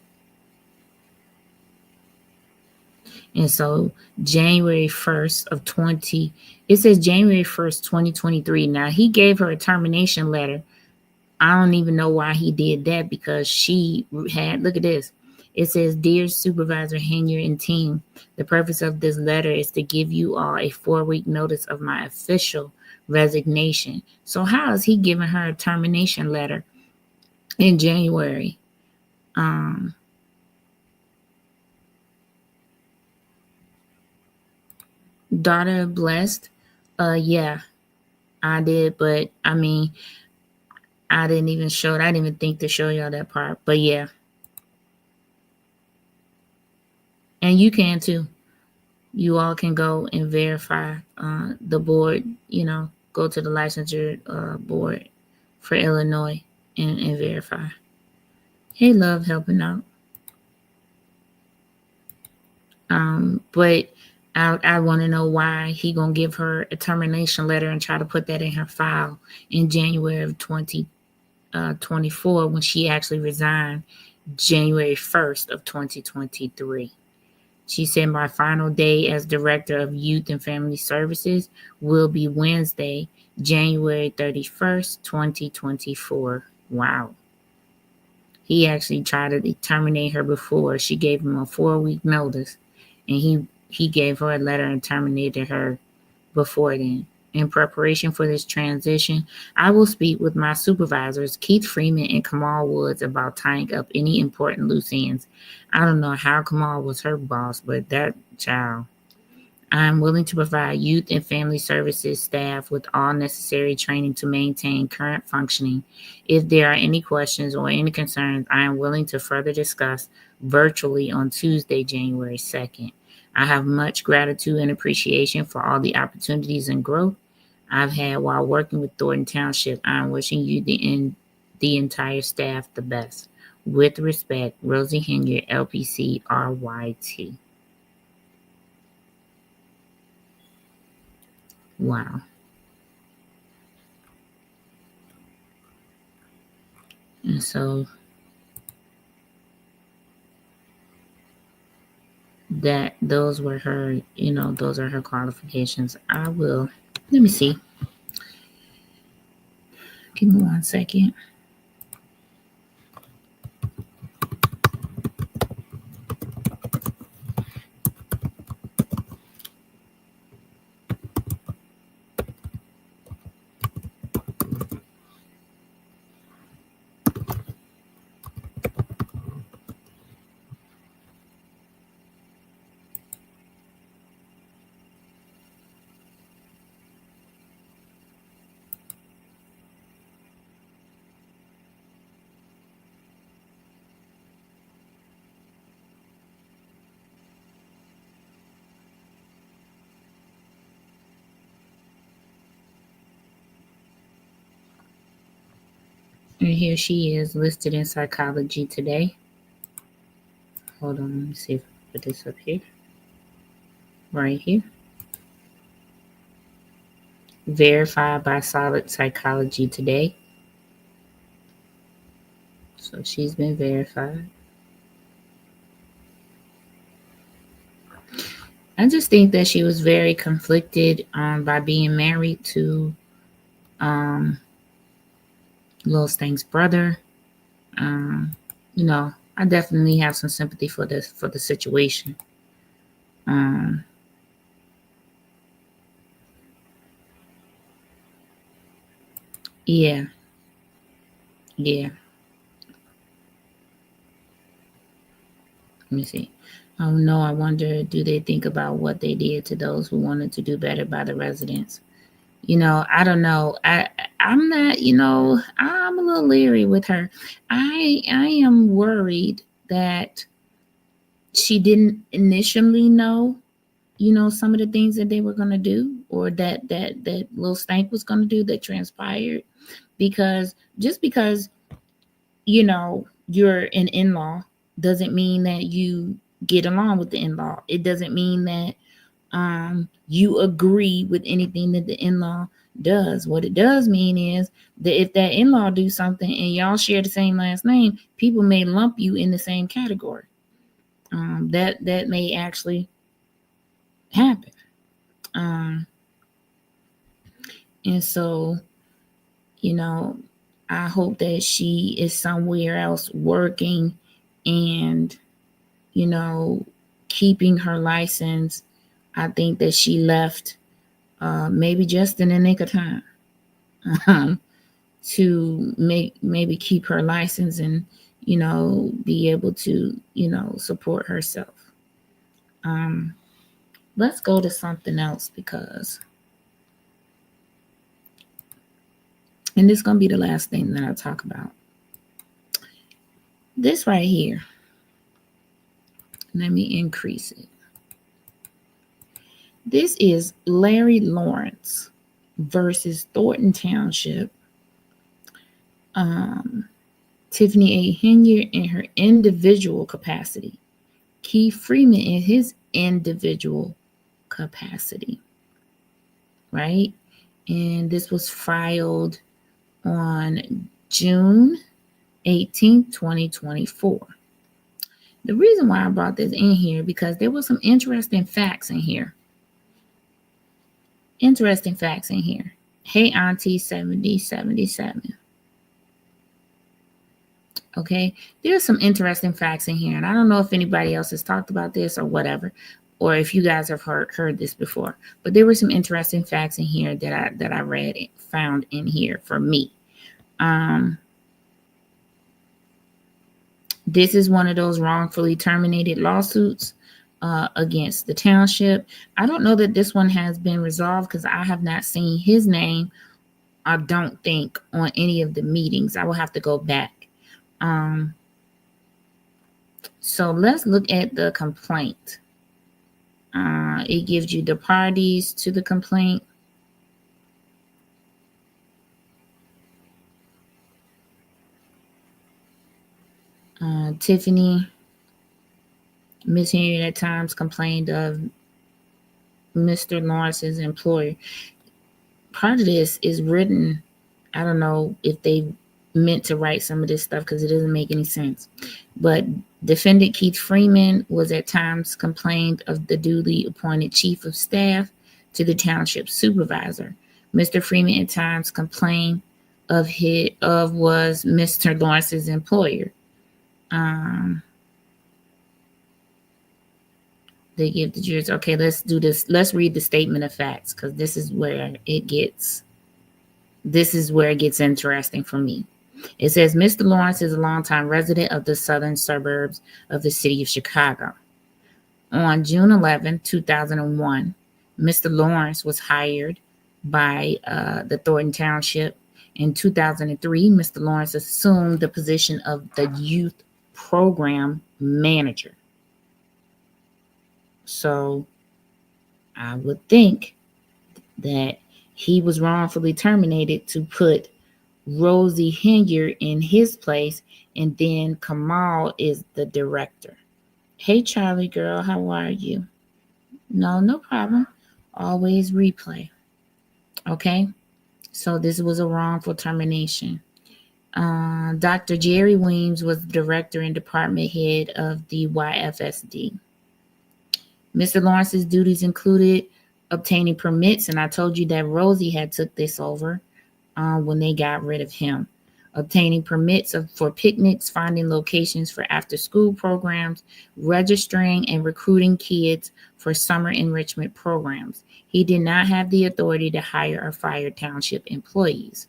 so January 1st of it says January 1st, 2023. Now he gave her a termination letter. I don't even know why he did that, because she had, look at this. It says, Dear Supervisor Henyard and team, the purpose of this letter is to give you all a 4-week notice of my official resignation. So how is he giving her a termination letter in January? Daughter blessed. Yeah, I did, but I mean, I didn't even think to show y'all that part, but yeah. And you can too. You all can go and verify the board, go to the licensure board for Illinois and verify. Hey, love, helping out. But I want to know why he gonna give her a termination letter and try to put that in her file in January of 2024 when she actually resigned January 1st of 2023. She said, my final day as Director of Youth and Family Services will be Wednesday, January 31st, 2024. Wow. He actually tried to terminate her before. She gave him a 4-week notice, and he gave her a letter and terminated her before then. In preparation for this transition, I will speak with my supervisors, Keith Freeman and Kamal Woods, about tying up any important loose ends. I don't know how Kamal was her boss, but that child. I am willing to provide youth and family services staff with all necessary training to maintain current functioning. If there are any questions or any concerns, I am willing to further discuss virtually on Tuesday, January 2nd. I have much gratitude and appreciation for all the opportunities and growth I've had while working with Thornton Township. I'm wishing you the entire staff the best. With respect, Rosie Henyard, LPC, RYT. Wow. And so those were her, those are her qualifications. Let me see. Give me 1 second. And here she is listed in Psychology Today. Hold on, let me see if I put this up here. Right here. Verified by Solid Psychology Today. So she's been verified. I just think that she was very conflicted by being married to Lil Stank's brother. I definitely have some sympathy for the situation. Yeah. Yeah. Let me see. Oh no, I wonder, do they think about what they did to those who wanted to do better by the residents? I don't know. I'm not, I'm a little leery with her. I am worried that she didn't initially know, some of the things that they were going to do, or that little stank was going to do, that transpired. Because just because, you're an in-law doesn't mean that you get along with the in-law. It doesn't mean that you agree with anything that the in-law does. What it does mean is that if that in-law do something and y'all share the same last name, people may lump you in the same category. That may actually happen. And so, I hope that she is somewhere else working and, keeping her license. I think that she left maybe just in the nick of time to maybe keep her license and, be able to, support herself. Let's go to something else, and this is going to be the last thing that I talk about. This right here. Let me increase it. This is Larry Lawrence versus Thornton Township. Tiffany A. Henyard in her individual capacity. Keith Freeman in his individual capacity. Right? And this was filed on June 18th, 2024. The reason why I brought this in here, because there were some interesting facts in here. Hey, Auntie 7077. Okay, there's some interesting facts in here, and I don't know if anybody else has talked about this or whatever, or if you guys have heard this before. But there were some interesting facts in here that I read, found in here for me. This is one of those wrongfully terminated lawsuits against the township. I don't know that this one has been resolved because I have not seen his name, I don't think, on any of the meetings. I will have to go back. So let's look at the complaint. It gives you the parties to the complaint. Tiffany, Miss Henry at times complained of Mr. Lawrence's employer. Part of this is written. I don't know if they meant to write some of this stuff because it doesn't make any sense. But defendant Keith Freeman was at times complained of the duly appointed chief of staff to the township supervisor. Mr. Freeman at times complained of was Mr. Lawrence's employer. They give the jurors. Okay, let's do this. Let's read the statement of facts because this is where it gets interesting for me. It says Mr. Lawrence is a longtime resident of the southern suburbs of the city of Chicago. On June 11, 2001, Mr. Lawrence was hired by the Thornton Township. In 2003, Mr. Lawrence assumed the position of the youth program manager. So I would think that he was wrongfully terminated to put Rosie Henyard in his place, and then Kamal is the director. Hey, Charlie girl, how are you? No problem. Always replay. Okay, so this was a wrongful termination. Dr. Jerry Weems was the director and department head of the YFSD. Mr. Lawrence's duties included obtaining permits, and I told you that Rosie had took this over when they got rid of him. Obtaining permits for picnics, finding locations for after-school programs, registering and recruiting kids for summer enrichment programs. He did not have the authority to hire or fire township employees.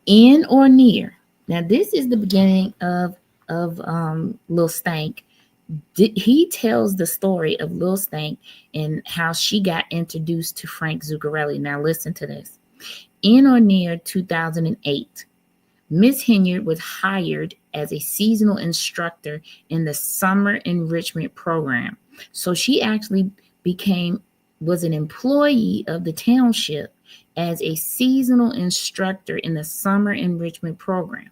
In or near. Now, this is the beginning of Lil Stank. He tells the story of Lil Stank and how she got introduced to Frank Zuccarelli. Now, listen to this. In or near 2008, Miss Henyard was hired as a seasonal instructor in the summer enrichment program. So she actually was an employee of the township as a seasonal instructor in the summer enrichment program.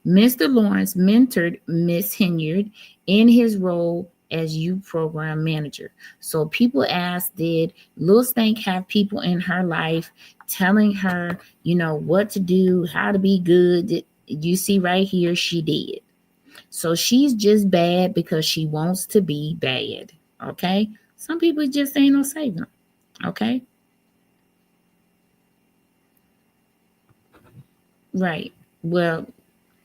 Mr. Lawrence mentored Miss Henyard in his role as youth program manager. So people ask, did Lil Stank have people in her life telling her, what to do, how to be good? You see right here, she did. So she's just bad because she wants to be bad. Okay? Some people just ain't no saving. Okay? Right. Well,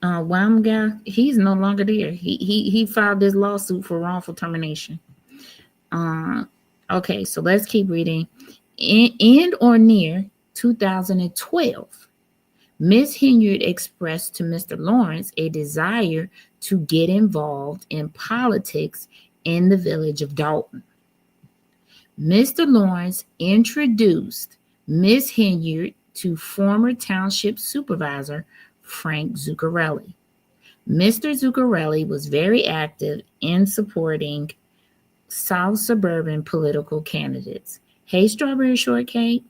one guy, he's no longer there. He filed this lawsuit for wrongful termination. Okay, so let's keep reading. In or near 2012, Ms. Henyard expressed to Mr. Lawrence a desire to get involved in politics in the village of Dolton. Mr. Lawrence introduced Ms. Henyard to former township supervisor Frank Zuccarelli. Mr. Zuccarelli was very active in supporting South suburban political candidates. Hey, Strawberry Shortcake.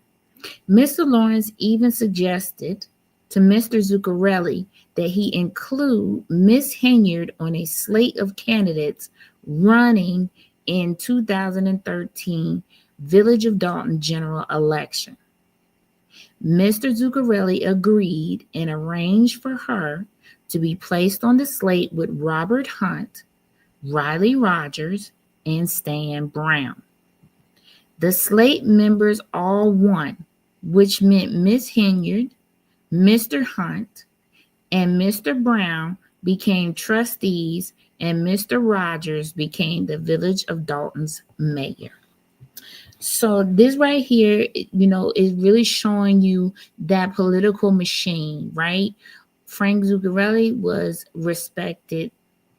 Mr. Lawrence even suggested to Mr. Zuccarelli that he include Miss Henyard on a slate of candidates running in 2013 Village of Dolton general election. Mr. Zuccarelli agreed and arranged for her to be placed on the slate with Robert Hunt, Riley Rogers, and Stan Brown. The slate members all won, which meant Miss Henyard, Mr. Hunt, and Mr. Brown became trustees, and Mr. Rogers became the Village of Dolton's mayor. So this right here, is really showing you that political machine, right? Frank Zuccarelli was respected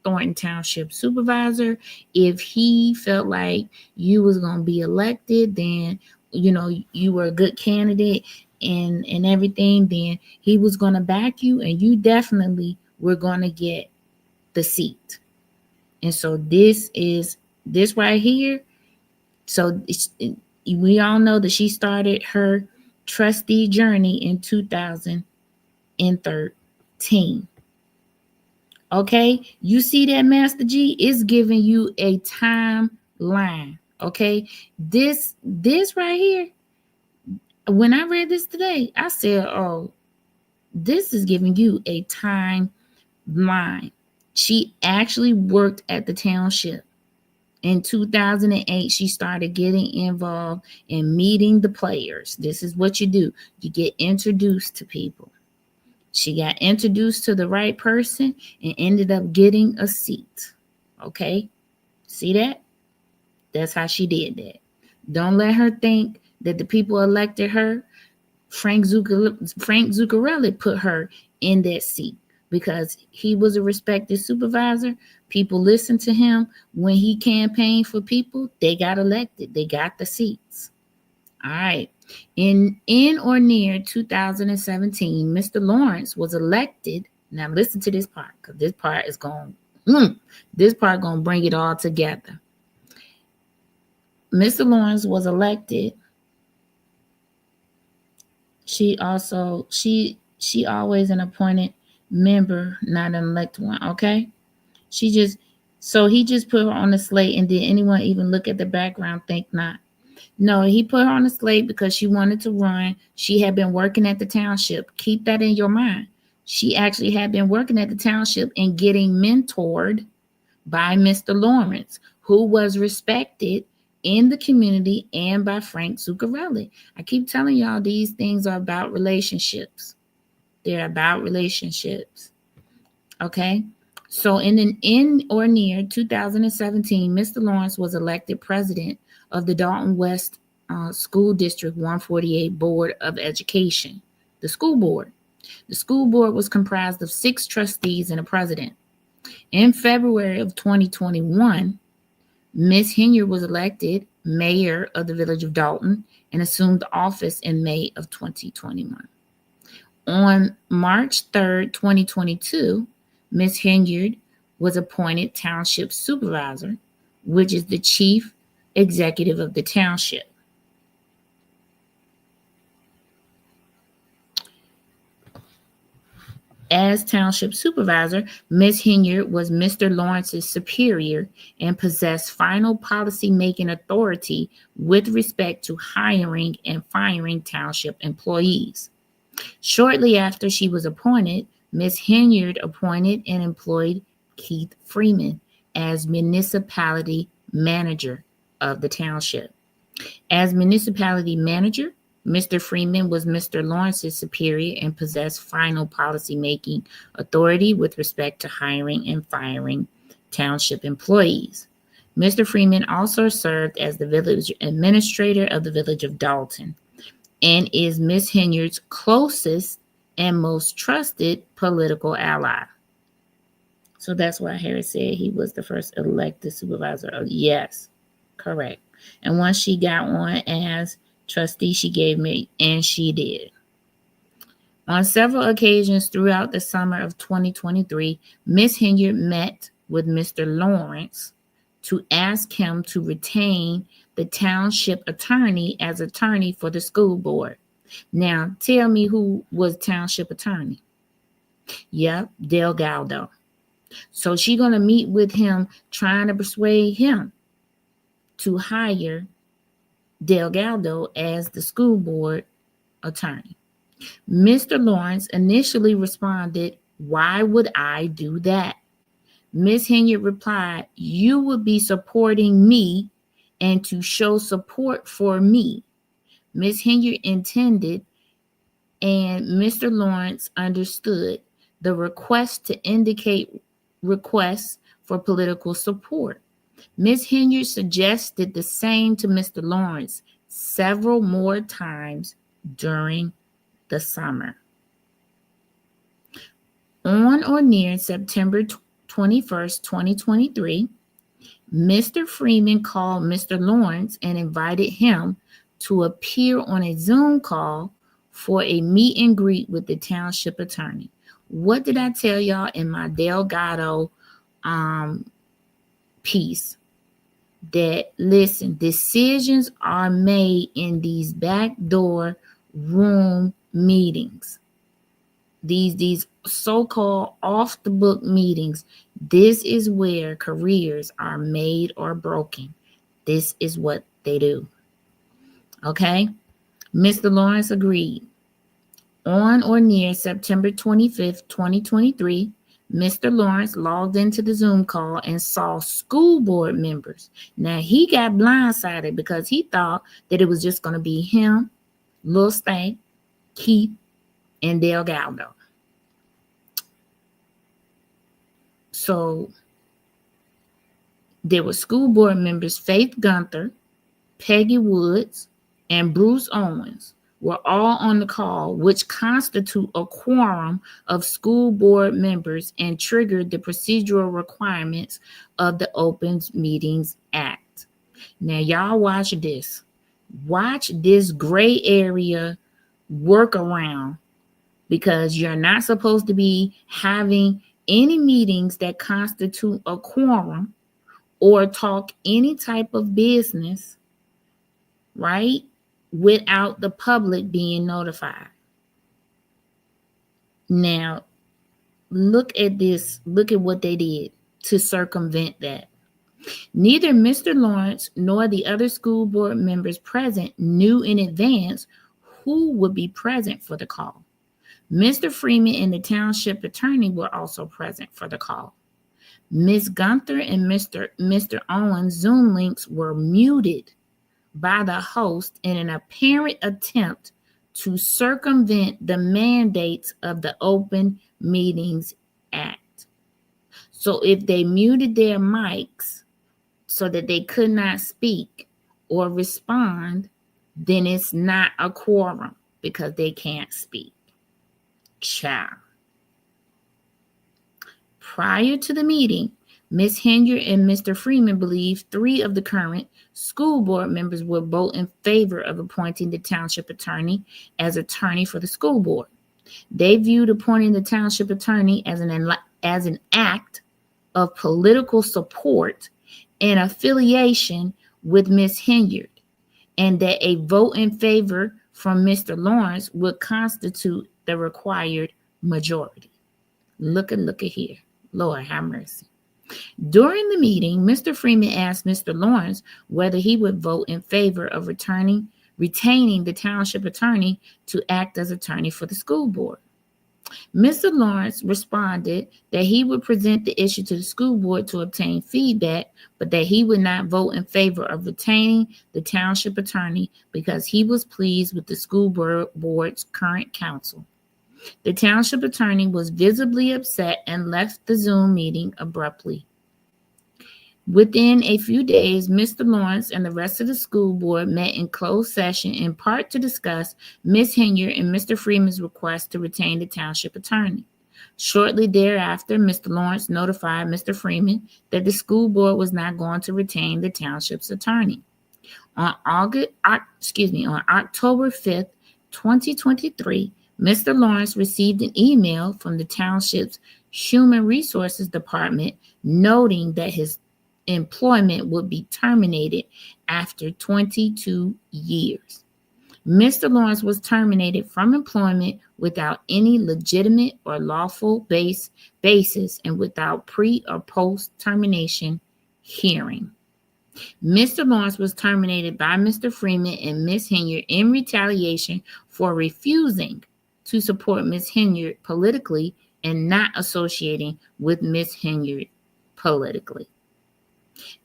Thornton Township supervisor. If he felt like you was going to be elected, then, you were a good candidate and everything, then he was going to back you, and you definitely were going to get the seat. And so this right here. So we all know that she started her trustee journey in 2013. Okay, you see that, Master G is giving you a timeline. Okay, this right here. When I read this today, I said, "Oh, this is giving you a timeline." She actually worked at the township. In 2008, she started getting involved in meeting the players. This is what you do. You get introduced to people. She got introduced to the right person and ended up getting a seat. Okay? See that? That's how she did that. Don't let her think that the people elected her. Frank Zuccarelli put her in that seat because he was a respected supervisor. People listened to him. When he campaigned for people, they got elected. They got the seats. All right. In or near 2017, Mr. Lawrence was elected. Now listen to this part, because this part is going to bring it all together. Mr. Lawrence was elected. She always an appointed member, not an elected one. Okay. He just put her on the slate, and did anyone even look at the background? Think not. No, he put her on the slate because she wanted to run. She had been working at the township. Keep that in your mind. She actually had been working at the township and getting mentored by Mr. Lawrence, who was respected in the community and by Frank Zuccarelli. I keep telling y'all these things are about relationships. They're about relationships. Okay? So in or near 2017, Mr. Lawrence was elected president of the Dolton West School District 148 Board of Education, the school board. The school board was comprised of 6 trustees and a president. In February of 2021, Ms. Henyard was elected mayor of the village of Dolton and assumed office in May of 2021. On March 3rd, 2022, Ms. Henyard was appointed township supervisor, which is the chief executive of the township. As township supervisor, Ms. Henyard was Mr. Lawrence's superior and possessed final policy-making authority with respect to hiring and firing township employees. Shortly after she was appointed, Ms. Henyard appointed and employed Keith Freeman as municipality manager of the township. As municipality manager, Mr. Freeman was Mr. Lawrence's superior and possessed final policy-making authority with respect to hiring and firing township employees. Mr. Freeman also served as the village administrator of the village of Dolton and is Ms. Henyard's closest and most trusted political ally. So that's why Harry said he was the first elected supervisor. Yes, correct. And once she got on as trustee, she gave me, and she did. On several occasions throughout the summer of 2023, Ms. Henyard met with Mr. Lawrence to ask him to retain the township attorney as attorney for the school board. Now, tell me who was township attorney? Yep, Delgado. So she's going to meet with him, trying to persuade him to hire Delgado as the school board attorney. Mr. Lawrence initially responded, "Why would I do that?" Ms. Henyard replied, "You would be supporting me and to show support for me." Ms. Henyard intended and Mr. Lawrence understood the request to indicate requests for political support. Ms. Henyard suggested the same to Mr. Lawrence several more times during the summer. On or near September 21st, 2023, Mr. Freeman called Mr. Lawrence and invited him to appear on a Zoom call for a meet and greet with the township attorney. What did I tell y'all in my Delgado piece? That, listen, decisions are made in these backdoor room meetings. These so-called off-the-book meetings. This is where careers are made or broken. This is what they do. Okay? Mr. Lawrence agreed. On or near September 25th, 2023, Mr. Lawrence logged into the Zoom call and saw school board members. Now, he got blindsided because he thought that it was just going to be him, Lil Stank, Keith, and Delgado. So, there were school board members Faith Gunther, Peggy Woods, and Bruce Owens were all on the call, which constitute a quorum of school board members and triggered the procedural requirements of the Open Meetings Act. Now, y'all watch this. Watch this gray area workaround, because you're not supposed to be having any meetings that constitute a quorum or talk any type of business, right, without the public being notified. Now, look at this. Look at what they did to circumvent that. Neither Mr. Lawrence nor the other school board members present knew in advance who would be present for the call. Mr. Freeman and the township attorney were also present for the call. Ms. Gunther and Mr. Owens' Zoom links were muted by the host in an apparent attempt to circumvent the mandates of the Open Meetings Act. So if they muted their mics so that they could not speak or respond, then it's not a quorum because they can't speak. Child. Prior to the meeting, Ms. Henyard and Mr. Freeman believed 3 of the current school board members would vote in favor of appointing the township attorney as attorney for the school board. They viewed appointing the township attorney as an act of political support and affiliation with Ms. Henyard, and that a vote in favor from Mr. Lawrence would constitute the required majority. Look at here. Lord have mercy. During the meeting, Mr. Freeman asked Mr. Lawrence whether he would vote in favor of retaining the township attorney to act as attorney for the school board. Mr. Lawrence responded that he would present the issue to the school board to obtain feedback, but that he would not vote in favor of retaining the township attorney because he was pleased with the school board's current counsel. The township attorney was visibly upset and left the Zoom meeting abruptly. Within a few days, Mr. Lawrence and the rest of the school board met in closed session in part to discuss Ms. Henyard and Mr. Freeman's request to retain the township attorney. Shortly thereafter, Mr. Lawrence notified Mr. Freeman that the school board was not going to retain the township's attorney. On October 5th, 2023, Mr. Lawrence received an email from the township's Human Resources Department noting that his employment would be terminated after 22 years. Mr. Lawrence was terminated from employment without any legitimate or lawful basis and without pre- or post-termination hearing. Mr. Lawrence was terminated by Mr. Freeman and Ms. Henyard in retaliation for refusing to support Ms. Henyard politically and not associating with Ms. Henyard politically.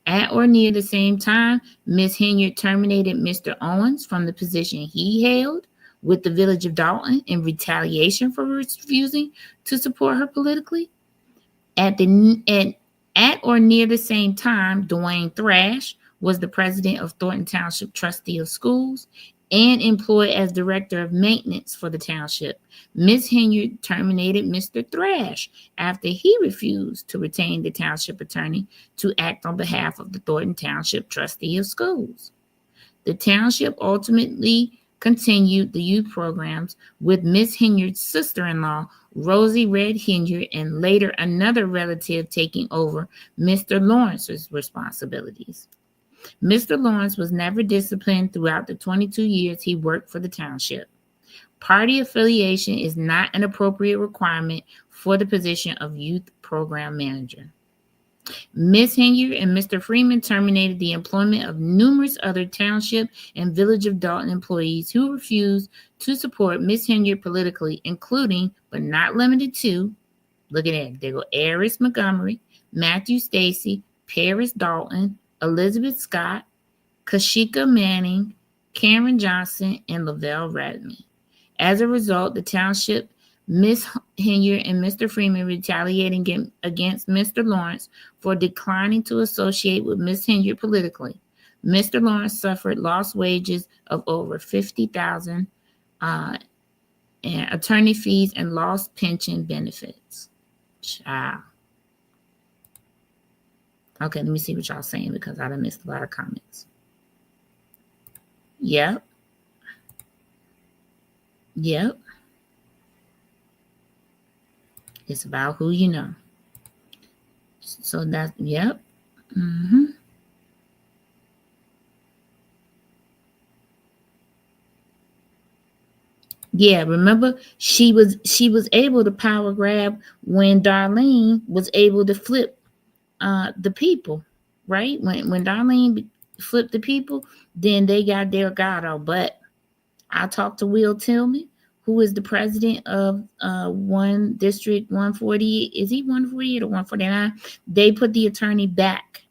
At or near the same time, Ms. Henyard terminated Mr. Owens from the position he held with the village of Dolton in retaliation for refusing to support her politically. At or near the same time, Dwayne Thrash was the president of Thornton Township Trustee of Schools and employed as director of maintenance for the township. Ms. Henyard terminated Mr. Thrash after he refused to retain the township attorney to act on behalf of the Thornton Township Trustee of Schools. The township ultimately continued the youth programs with Ms. Henyard's sister-in-law, Rosie Henyard, and later another relative taking over Mr. Lawrence's responsibilities. Mr. Lawrence was never disciplined throughout the 22 years he worked for the township. Party affiliation is not an appropriate requirement for the position of youth program manager. Ms. Henyard and Mr. Freeman terminated the employment of numerous other township and village of Dolton employees who refused to support Ms. Henyard politically, including, but not limited to, look at that, there go Eris Montgomery, Matthew Stacy, Paris Dolton, Elizabeth Scott, Kashika Manning, Karen Johnson, and Lavelle Redman. As a result, the township, Ms. Henyard and Mr. Freeman retaliating against Mr. Lawrence for declining to associate with Ms. Henyard politically. Mr. Lawrence suffered lost wages of over $50,000 and attorney fees and lost pension benefits. Child. Okay, let me see what y'all saying because I done missed a lot of comments. Yep. It's about who you know. So that's, yep. Yeah, remember she was able to power grab when Darlene was able to flip the people, right? When Darlene flipped the people, then they got Delgado. But I talked to Will Tillman, who is the president of one district 140. Is he 148 or 149? They put the attorney back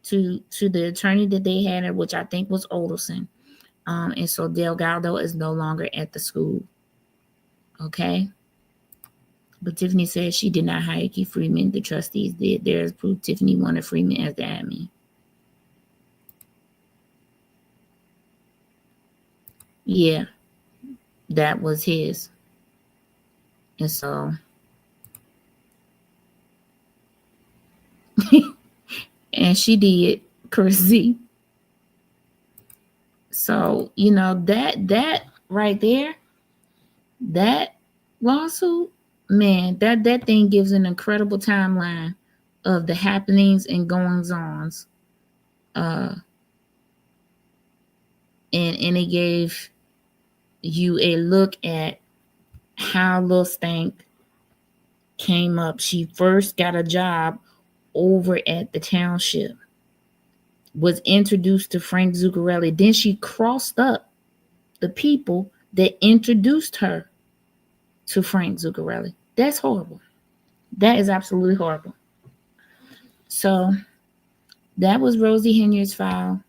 to the attorney that they had, which I think was Olderson. And so Delgado is no longer at the school. Okay. But Tiffany says she did not hire Keith Freeman. The trustees did. There is proof Tiffany wanted Freeman as the admin. Yeah, that was his. And so, and she did, Chrissy. So, that right there, that lawsuit, man, that thing gives an incredible timeline of the happenings and goings-ons. Uh, and it gave you a look at how Lil Stank came up. She first got a job over at the Township, was introduced to Frank Zuccarelli. Then she crossed up the people that introduced her to Frank Zuccarelli. That's horrible. That is absolutely horrible. So that was Rosie Henyard's file.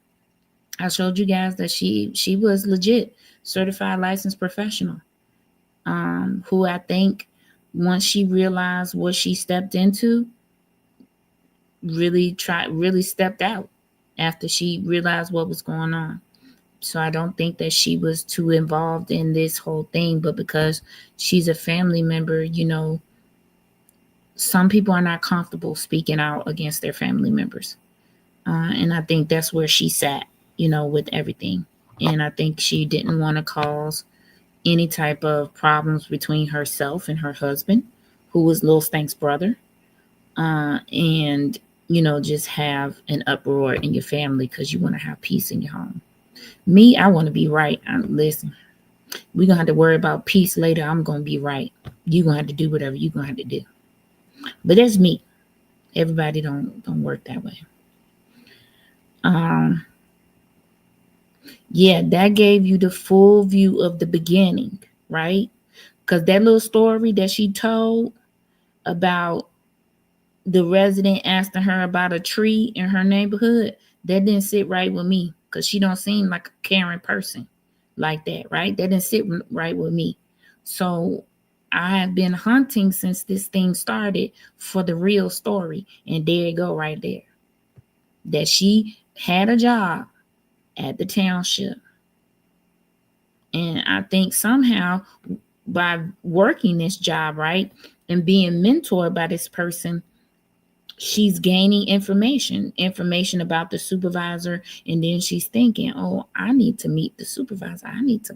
I showed you guys that she was legit, certified licensed professional, who I think once she realized what she stepped into, really stepped out after she realized what was going on. So I don't think that she was too involved in this whole thing, but because she's a family member, some people are not comfortable speaking out against their family members. And I think that's where she sat, with everything. And I think she didn't want to cause any type of problems between herself and her husband, who was Lil Stank's brother. And, just have an uproar in your family because you want to have peace in your home. Me, I want to be right. Listen, we're going to have to worry about peace later. I'm going to be right. You're going to have to do whatever you're going to have to do. But that's me. Everybody don't work that way. Yeah, that gave you the full view of the beginning, right? Because that little story that she told about the resident asking her about a tree in her neighborhood, that didn't sit right with me because she don't seem like a caring person like that, right? That didn't sit right with me. So I have been hunting since this thing started for the real story. And there you go right there. That she had a job at the Township. And I think somehow by working this job, right, and being mentored by this person, she's gaining information about the supervisor. And then she's thinking, oh, I need to meet the supervisor. I need to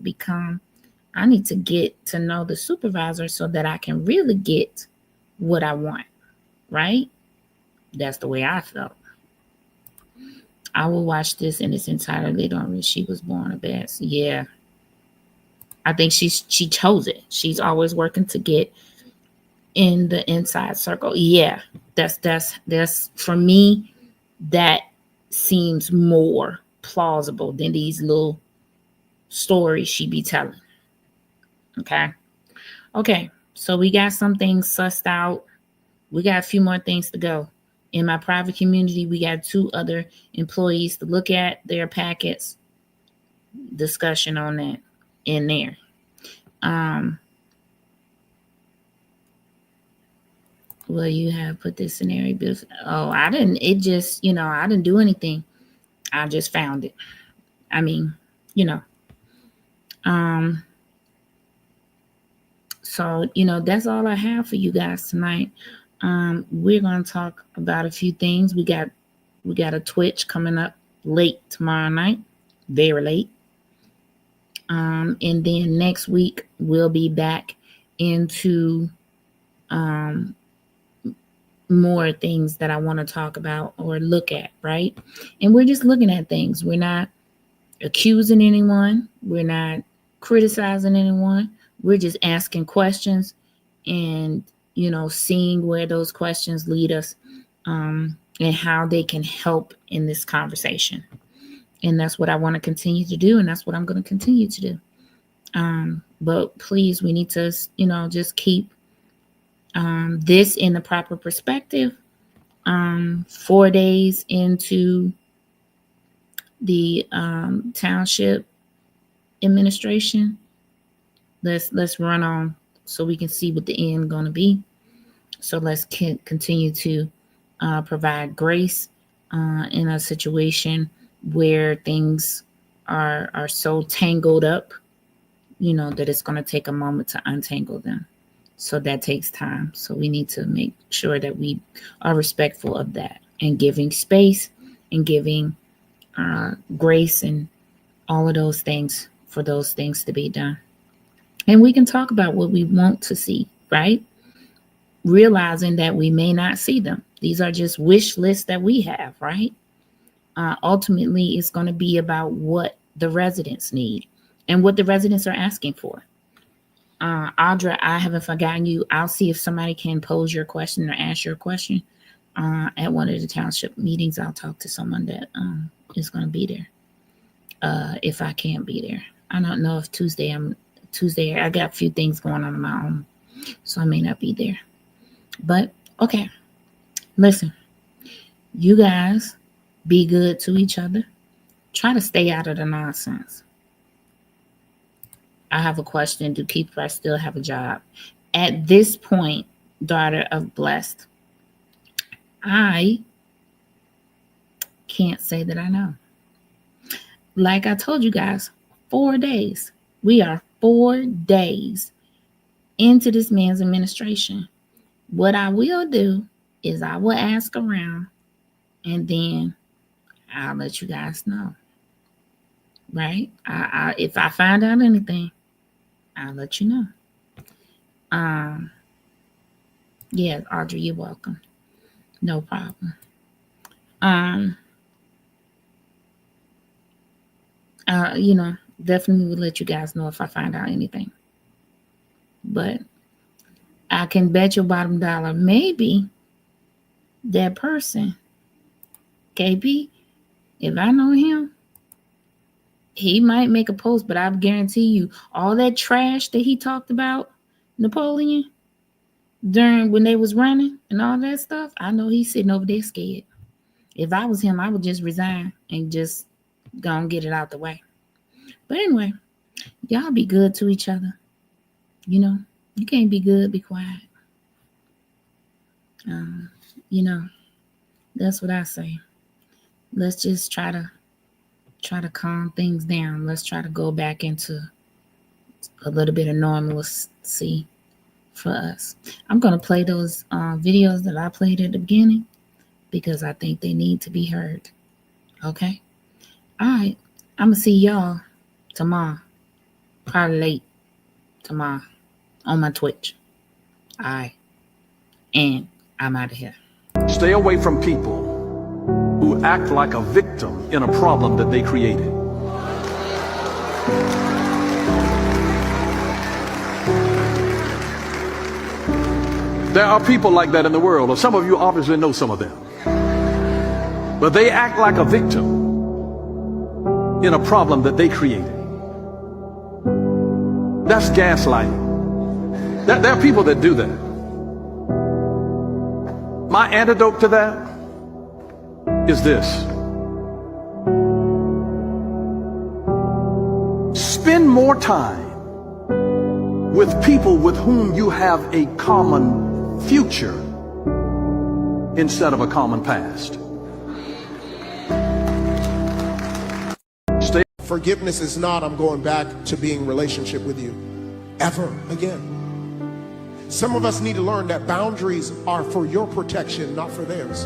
get to know the supervisor so that I can really get what I want, right? That's the way I felt. I will watch this in its entirety on She Was Born a Best. Yeah. I think she chose it. She's always working to get in the inside circle. Yeah. That's for me, that seems more plausible than these little stories she be telling. Okay. So we got some things sussed out. We got a few more things to go. In my private community, we got 2 other employees to look at their packets. Discussion on that in there. Well, you have put this scenario. Oh, I didn't. It just, I didn't do anything. I just found it. I mean, So, that's all I have for you guys tonight. We're going to talk about a few things. We got a Twitch coming up late tomorrow night, very late. And then next week we'll be back into more things that I want to talk about or look at, right? And we're just looking at things. We're not accusing anyone. We're not criticizing anyone. We're just asking questions and, seeing where those questions lead us, and how they can help in this conversation. And that's what I want to continue to do. And that's what I'm going to continue to do. But please, we need to, just keep this in the proper perspective. 4 days into the Township administration, let's run on so we can see what the end going to be. So let's continue to provide grace in a situation where things are so tangled up, that it's going to take a moment to untangle them. So that takes time. So we need to make sure that we are respectful of that and giving space and giving grace and all of those things for those things to be done. And we can talk about what we want to see, right? Realizing that we may not see them. These are just wish lists that we have, right? Ultimately, it's going to be about what the residents need and what the residents are asking for. Audra, I haven't forgotten you. I'll see if somebody can pose your question or ask your question at one of the township meetings. I'll talk to someone that is going to be there. If I can't be there, I don't know if Tuesday. I got a few things going on my own, so I may not be there. But okay, listen, you guys be good to each other. Try to stay out of the nonsense. I have a question. Do keepers still have a job? At this point, daughter of blessed, I can't say that I know. Like I told you guys, 4 days. We are 4 days into this man's administration. What I will do is I will ask around and then I'll let you guys know. Right? If I find out anything, I'll let you know. Yeah, Audrey, you're welcome. No problem. Definitely will let you guys know if I find out anything. But I can bet your bottom dollar, maybe that person, KP, if I know him, he might make a post, but I guarantee you all that trash that he talked about Napoleon during when they was running and all that stuff, I know he's sitting over there scared. If I was him, I would just resign and just go and get it out the way. But anyway, y'all be good to each other. You can't be good, be quiet. That's what I say. Let's just try to calm things down. Let's try to go back into a little bit of normalcy for us. I'm going to play those videos that I played at the beginning because I think they need to be heard. Okay? All right. I'm going to see y'all tomorrow. Probably late tomorrow on my Twitch. All right. And I'm out of here. Stay away from people who act like a victim in a problem that they created. There are people like that in the world, or some of you obviously know some of them. But they act like a victim in a problem that they created. That's gaslighting. There are people that do that. My antidote to that is this. Spend more time with people with whom you have a common future instead of a common past. Forgiveness is not, I'm going back to being in relationship with you ever again. Some of us need to learn that boundaries are for your protection, not for theirs.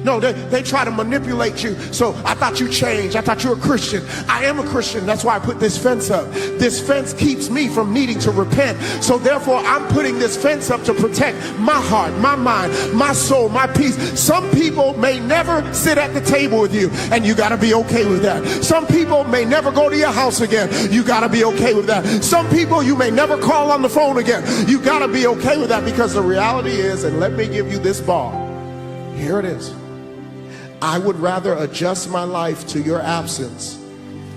No, they try to manipulate you. So I thought you changed. I thought you were a Christian. I am a Christian. That's why I put this fence up. This fence keeps me from needing to repent. So therefore, I'm putting this fence up to protect my heart, my mind, my soul, my peace. Some people may never sit at the table with you, and you got to be okay with that. Some people may never go to your house again. You got to be okay with that. Some people you may never call on the phone again. You got to be okay with that, because the reality is, and let me give you this bar. Here it is. I would rather adjust my life to your absence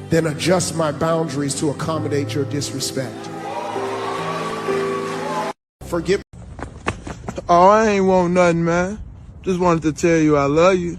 than adjust my boundaries to accommodate your disrespect. Forgive. Oh, I ain't want nothing, man. Just wanted to tell you I love you.